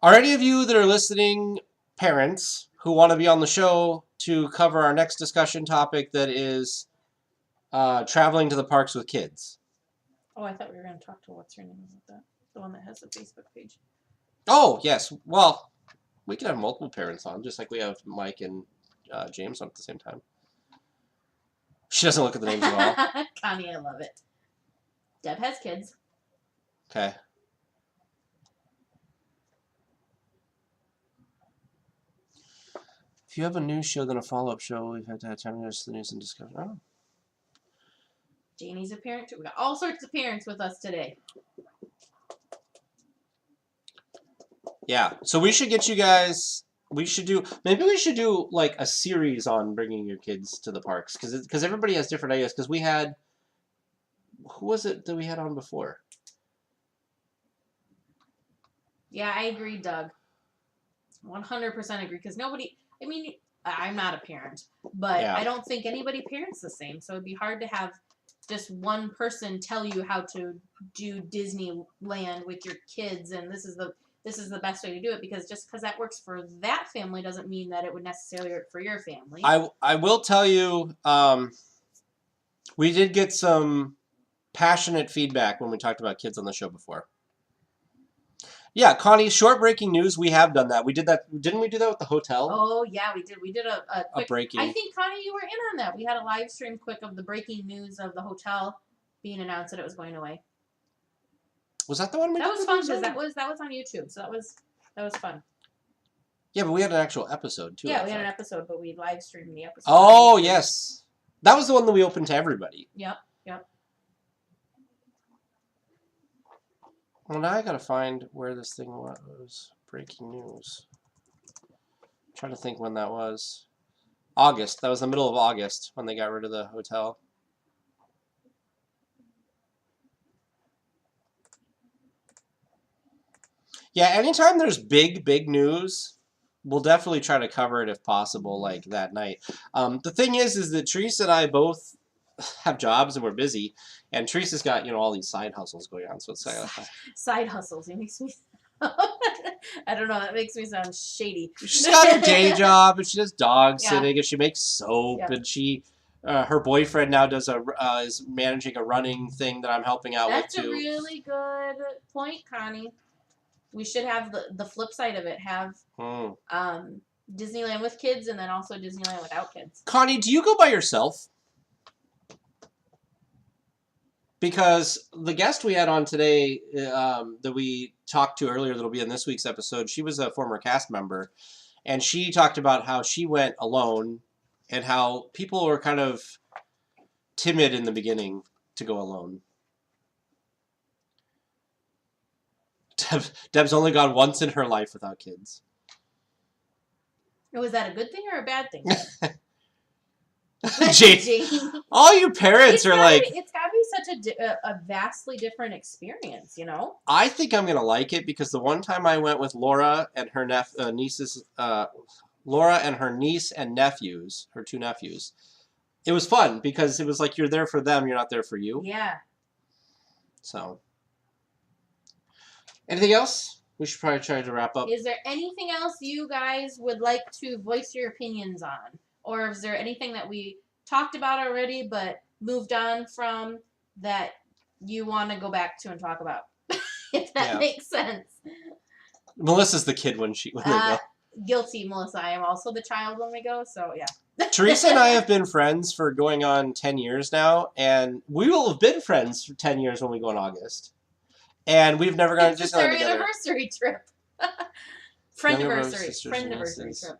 are any of you that are listening parents who want to be on the show to cover our next discussion topic that is traveling to the parks with kids? Oh, I thought we were going to talk to what's her name about that. The one that has the Facebook page. Oh, yes. Well, we can have multiple parents on, just like we have Mike and James on at the same time. She doesn't look at the names at all. Connie, I love it. Deb has kids. Okay. If you have a news show, then a follow-up show, we've had to have time to notice the news and discussion. Oh. Janie's a parent too. We got all sorts of parents with us today. Yeah, so we should get you guys. Maybe we should do like a series on bringing your kids to the parks because everybody has different ideas. Because we had, who was it that we had on before? Yeah, I agree, Doug. 100% agree. Because nobody. I mean, I'm not a parent, but Yeah. I don't think anybody parents the same. So it'd be hard to have just one person tell you how to do Disneyland with your kids, and this is the best way to do it, because just because that works for that family doesn't mean that it would necessarily work for your family. I will tell you, we did get some passionate feedback when we talked about kids on the show before. Yeah, Connie, short breaking news, we have done that. We did that, didn't we do that with the hotel? Oh, yeah, we did. We did a quick... breaking. I think, Connie, you were in on that. We had a live stream quick of the breaking news of the hotel being announced that it was going away. Was that the one we That did? was fun, because that was on YouTube, so that was fun. Yeah, but we had an actual episode, too. Yeah, we had an episode, but we live streamed the episode. Oh, yes. That was the one that we opened to everybody. Yep. Well, now I gotta find where this thing was. Breaking news. I'm trying to think when that was. August. That was the middle of August when they got rid of the hotel. Yeah, anytime there's big news, we'll definitely try to cover it if possible, like that night. The thing is that Teresa and I both have jobs and we're busy, and Teresa's got all these side hustles going on, so it's Side hustles. It makes me. I don't know. That makes me sound shady. She's got her day job, and she does dog Yeah. sitting, and she makes soap, Yeah. and she, her boyfriend now does is managing a running thing that I'm helping out That's with a too. really good point, Connie. We should have the flip side of it. Have Disneyland with kids and then also Disneyland without kids. Connie, do you go by yourself? Because the guest we had on today that we talked to earlier that'll be in this week's episode, she was a former cast member, and she talked about how she went alone and how people were kind of timid in the beginning to go alone. Deb's only gone once in her life without kids. Was that a good thing or a bad thing? Jane, all you parents are like... It's got to be such a vastly different experience, you know? I think I'm going to like it because the one time I went with Laura and her nieces... Laura and her niece and nephews, her 2 nephews, it was fun because it was like you're there for them, you're not there for you. Yeah. So... Anything else? We should probably try to wrap up. Is there anything else you guys would like to voice your opinions on? Or is there anything that we talked about already but moved on from that you want to go back to and talk about? If that makes sense. Melissa's the kid when they go. Guilty, Melissa. I am also the child when we go, so yeah. Teresa and I have been friends for going on 10 years now, and we will have been friends for 10 years when we go in August. And we've never gone to Disneyland together. Anniversary trip. Friendiversary trip.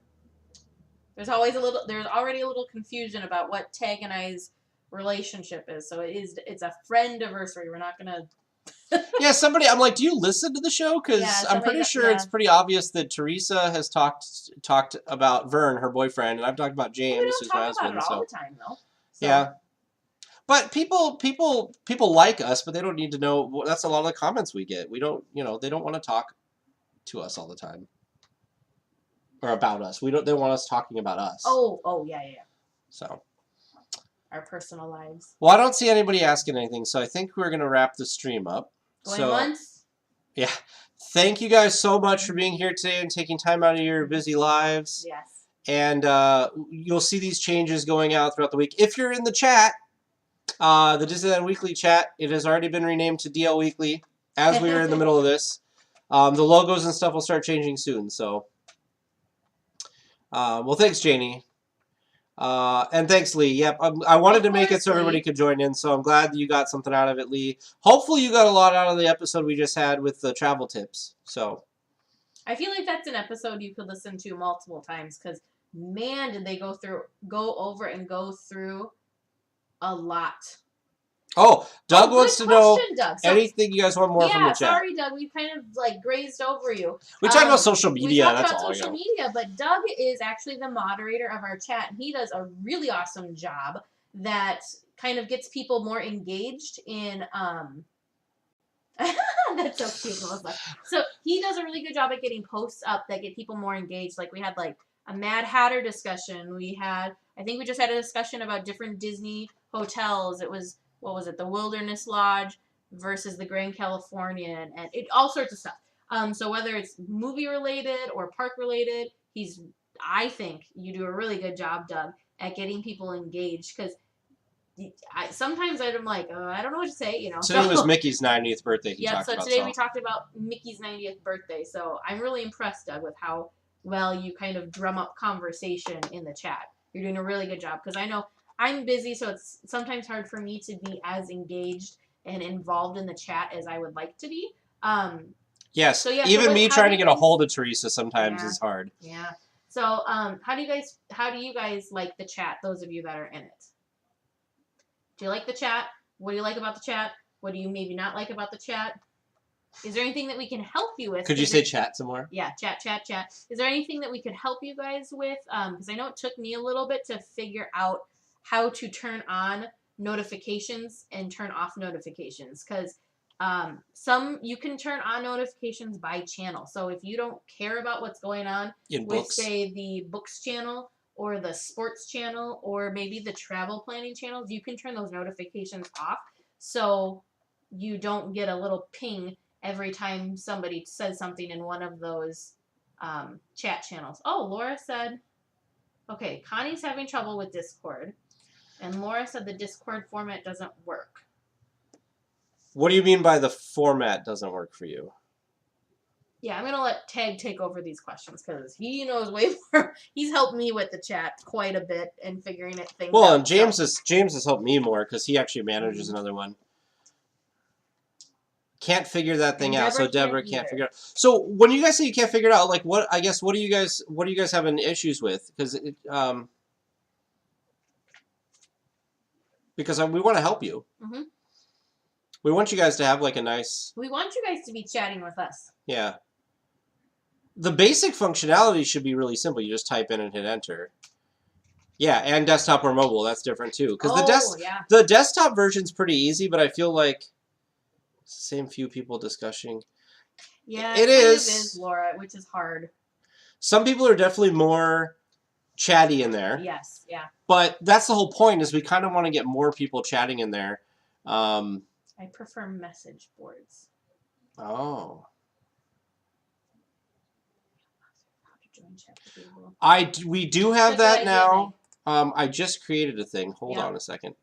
There's already a little confusion about what Tag and I's relationship is. So it's a friendiversary. We're not gonna. Yeah, I'm like, do you listen to the show? Because I'm pretty sure it's pretty obvious that Teresa has talked about Vern, her boyfriend, and I've talked about James, who's my husband. We don't talk about it all the time, though. So. Yeah. But people like us, but they don't need to know. That's a lot of the comments we get. We don't, they don't want to talk to us all the time or about us. They want us talking about us. Oh, yeah. So. Our personal lives. Well, I don't see anybody asking anything, so I think we're gonna wrap the stream up. Going once? Yeah. Thank you guys so much for being here today and taking time out of your busy lives. Yes. And you'll see these changes going out throughout the week. If you're in the chat. The Disneyland Weekly chat, it has already been renamed to DLWeekly as we are in the middle of this. The logos and stuff will start changing soon, so. Well, thanks, Janie. And thanks, Lee. Yep, I wanted to make it so everybody could join in, so I'm glad that you got something out of it, Lee. Hopefully you got a lot out of the episode we just had with the travel tips, so. I feel like that's an episode you could listen to multiple times, because, man, did they go over and go through a lot. Oh, Doug wants to know Doug. anything you guys want more from the chat. Sorry, Doug. We kind of grazed over you. We talked about social media. We talked about social media, but Doug is actually the moderator of our chat, and he does a really awesome job that kind of gets people more engaged in. That's so cute, Melissa. So he does a really good job at getting posts up that get people more engaged. Like we had a Mad Hatter discussion. I think we just had a discussion about different Disney hotels. It was, what was it, the Wilderness Lodge versus the Grand Californian, and all sorts of stuff. So whether it's movie related or park related, I think you do a really good job, Doug, at getting people engaged, because sometimes I'm like, I don't know what to say, Today was Mickey's 90th birthday. Today we talked about Mickey's 90th birthday. So I'm really impressed, Doug, with how well you kind of drum up conversation in the chat. You're doing a really good job, because I know I'm busy, so it's sometimes hard for me to be as engaged and involved in the chat as I would like to be. Yes. So even me trying to get a hold of Teresa sometimes is hard. Yeah. So how do you guys like the chat? Those of you that are in it. Do you like the chat? What do you like about the chat? What do you maybe not like about the chat? Is there anything that we can help you with? Could you say chat some more? Yeah, chat. Is there anything that we could help you guys with? Because I know it took me a little bit to figure out how to turn on notifications and turn off notifications. Because you can turn on notifications by channel. So if you don't care about what's going on with, say, the books channel or the sports channel or maybe the travel planning channels, you can turn those notifications off so you don't get a little ping every time somebody says something in one of those chat channels. Oh, Laura said, okay, Connie's having trouble with Discord. And Laura said the Discord format doesn't work. What do you mean by the format doesn't work for you? Yeah, I'm gonna let Tag take over these questions because he knows way more. He's helped me with the chat quite a bit and figuring it things Well, out. and James has helped me more because he actually manages another one. Can't figure that thing out, so Deborah can't figure it out. So when you guys say you can't figure it out, like what do you guys having issues with? Because we want to help you. Mm-hmm. We want you guys to have like a nice. We want you guys to be chatting with us. Yeah. The basic functionality should be really simple. You just type in and hit enter. Yeah, and desktop or mobile, that's different too. Because the desktop version's pretty easy, but I feel like it's the same few people discussing. Yeah, it kind is. Of is, Laura, which is hard. Some people are definitely more chatty in there. Yes, yeah. But that's the whole point, is we kind of want to get more people chatting in there. I prefer message boards. Oh. We do have that now. I just created a thing. Hold on a second.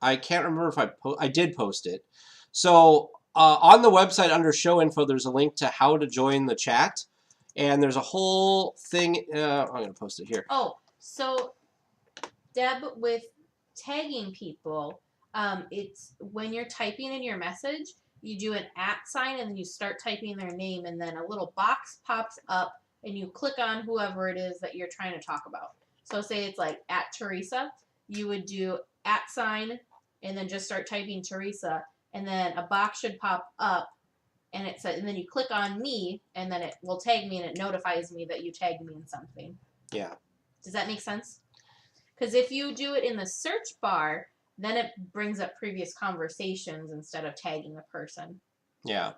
I can't remember if I did post it. So on the website under show info, there's a link to how to join the chat. And there's a whole thing. I'm going to post it here. Oh, so Deb, with tagging people, it's when you're typing in your message, you do an @ sign and then you start typing their name, and then a little box pops up and you click on whoever it is that you're trying to talk about. So say it's like @Teresa, you would do @ sign and then just start typing Teresa, and then a box should pop up and it says, and then you click on me and then it will tag me and it notifies me that you tagged me in something. Yeah. Does that make sense? Because if you do it in the search bar, then it brings up previous conversations instead of tagging a person. Yeah.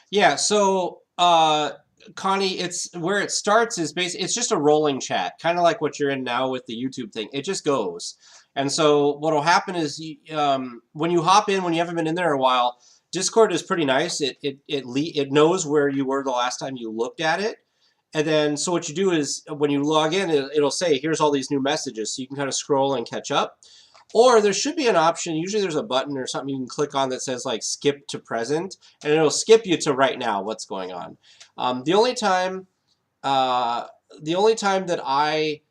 Yeah, so Connie, it's where it starts is basically it's just a rolling chat, kind of like what you're in now with the YouTube thing. It just goes. And so what'll happen is when you hop in, when you haven't been in there a while, Discord is pretty nice. It knows where you were the last time you looked at it. And then so what you do is when you log in, it'll say, here's all these new messages. So you can kind of scroll and catch up. Or there should be an option, usually there's a button or something you can click on that says like skip to present, and it'll skip you to right now what's going on. The only time that I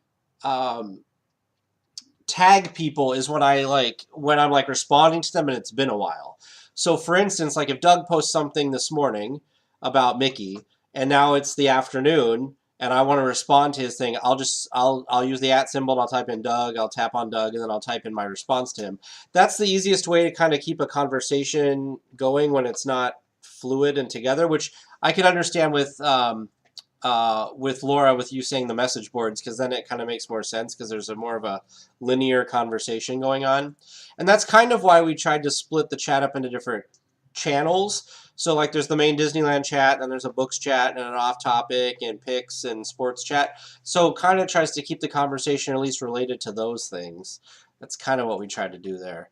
tag people is when I'm responding to them and it's been a while. So for instance, like if Doug posts something this morning about Mickey and now it's the afternoon, and I want to respond to his thing, I'll use the @ symbol and I'll type in Doug, I'll tap on Doug, and then I'll type in my response to him. That's the easiest way to kind of keep a conversation going when it's not fluid and together, which I can understand with Laura, with you saying the message boards, because then it kind of makes more sense because there's more of a linear conversation going on. And that's kind of why we tried to split the chat up into different channels. So like there's the main Disneyland chat, and there's a books chat and an off-topic and picks and sports chat. So kind of tries to keep the conversation at least related to those things. That's kind of what we tried to do there.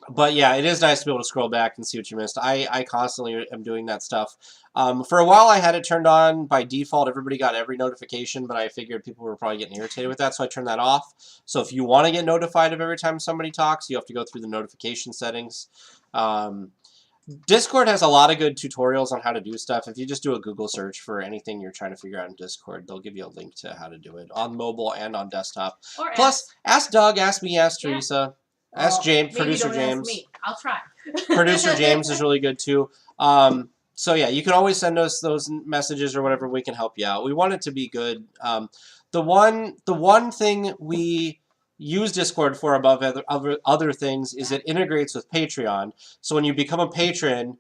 But yeah, it is nice to be able to scroll back and see what you missed. I constantly am doing that stuff. For a while I had it turned on by default. Everybody got every notification, but I figured people were probably getting irritated with that, so I turned that off. So if you want to get notified of every time somebody talks, you have to go through the notification settings. Discord has a lot of good tutorials on how to do stuff. If you just do a Google search for anything you're trying to figure out in Discord, they'll give you a link to how to do it on mobile and on desktop. Or plus, ask Doug, ask me, ask Teresa, ask James, producer James. Ask me. I'll try. Producer James is really good too. So yeah, you can always send us those messages or whatever. We can help you out. We want it to be good. The one thing we use Discord for above other things is it integrates with Patreon. So when you become a patron,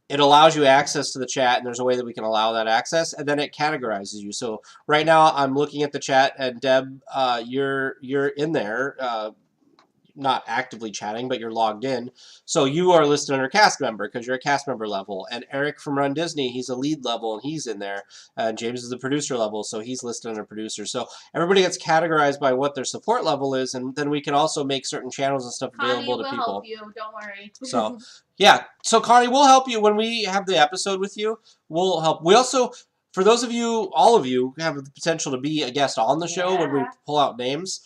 it allows you access to the chat, and there's a way that we can allow that access, and then it categorizes you. So right now I'm looking at the chat, and Deb, you're in there, not actively chatting, but you're logged in. So you are listed under cast member because you're a cast member level. And Eric from Run Disney, he's a lead level and he's in there. James is the producer level, so he's listed under producer. So everybody gets categorized by what their support level is, and then we can also make certain channels and stuff available to people. Connie will help you, don't worry. So yeah, so Connie, we'll help you when we have the episode with you. We'll help. We also, for those of you, all of you, have the potential to be a guest on the show when we pull out names.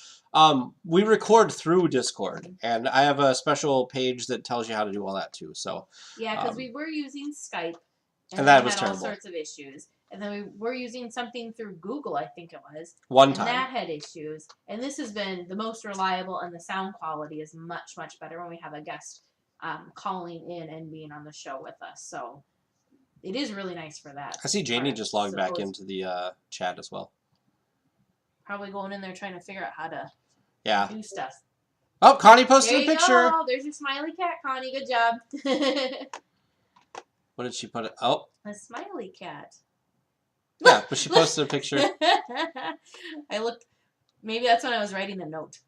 We record through Discord, and I have a special page that tells you how to do all that too. So Yeah, because we were using Skype, and then that we was had terrible. all sorts of issues. And then we were using something through Google, I think it was. One and time. that had issues. And this has been the most reliable, and the sound quality is much, much better when we have a guest calling in and being on the show with us. So it is really nice for that. I see Janie just logged back So into the chat as well. probably going in there trying to figure out how to Yeah. do stuff. Oh, Connie posted There a you picture. go. There's your smiley cat, Connie. Good job. What did she put? Oh, A smiley cat. yeah, but she posted a picture. I looked. Maybe that's when I was writing the note.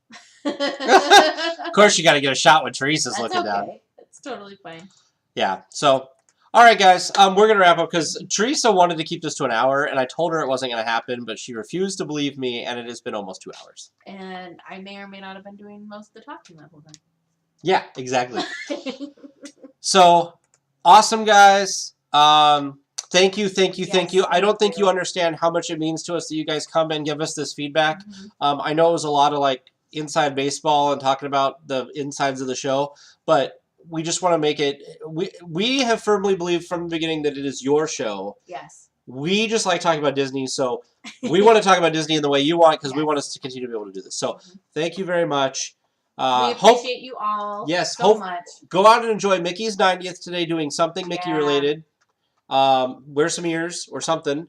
Of course, you got to get a shot when Teresa's That's looking okay. down. It's totally fine. Yeah. So, all right, guys, we're gonna wrap up because Teresa wanted to keep this to an hour, and I told her it wasn't gonna happen, but she refused to believe me, and it has been almost 2 hours. And I may or may not have been doing most of the talking that whole Yeah, exactly. time. So, awesome, guys. Thank you, thank you, thank Yes, you. I don't thank think you you. understand how much it means to us that you guys come and give us this feedback. Mhm. I know it was a lot of like inside baseball and talking about the insides of the show, but we just want to make it. We have firmly believed from the beginning that it is your show. Yes. We just like talking about Disney, so we want to talk about Disney in the way you want because we Yes. want us to continue to be able to do this. So thank you very much. We Hope appreciate you all yes, so hope- much. go out and enjoy Mickey's 90th today, doing something Mickey Yeah. related. Wear some ears or something,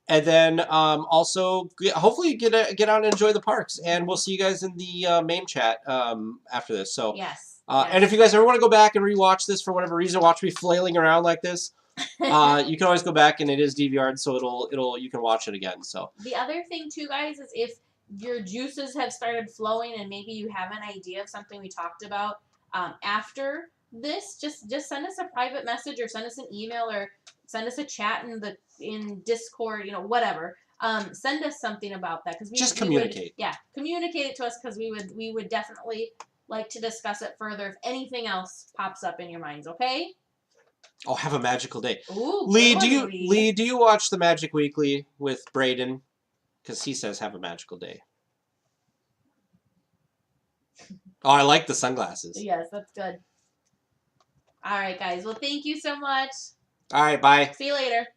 and then also hopefully get out and enjoy the parks. And we'll see you guys in the main chat after this. So Yes. and if you guys ever want to go back and rewatch this for whatever reason, watch me flailing around like this, you can always go back, and it is DVR'd, so it'll you can watch it again. So The other thing too, guys, is if your juices have started flowing and maybe you have an idea of something we talked about after this, just send us a private message or send us an email or send us a chat in Discord, whatever. Send us something about that because just communicate. Communicate it to us because we would definitely like to discuss it further if anything else pops up in your minds. Okay. Oh, have a magical day. Ooh, Lee, good one, Lee, do you watch the Magic Weekly with Braden? Because he says have a magical day. Oh, I like the sunglasses. Yes, that's good. All right, guys. Well, thank you so much. All right, bye. See you later.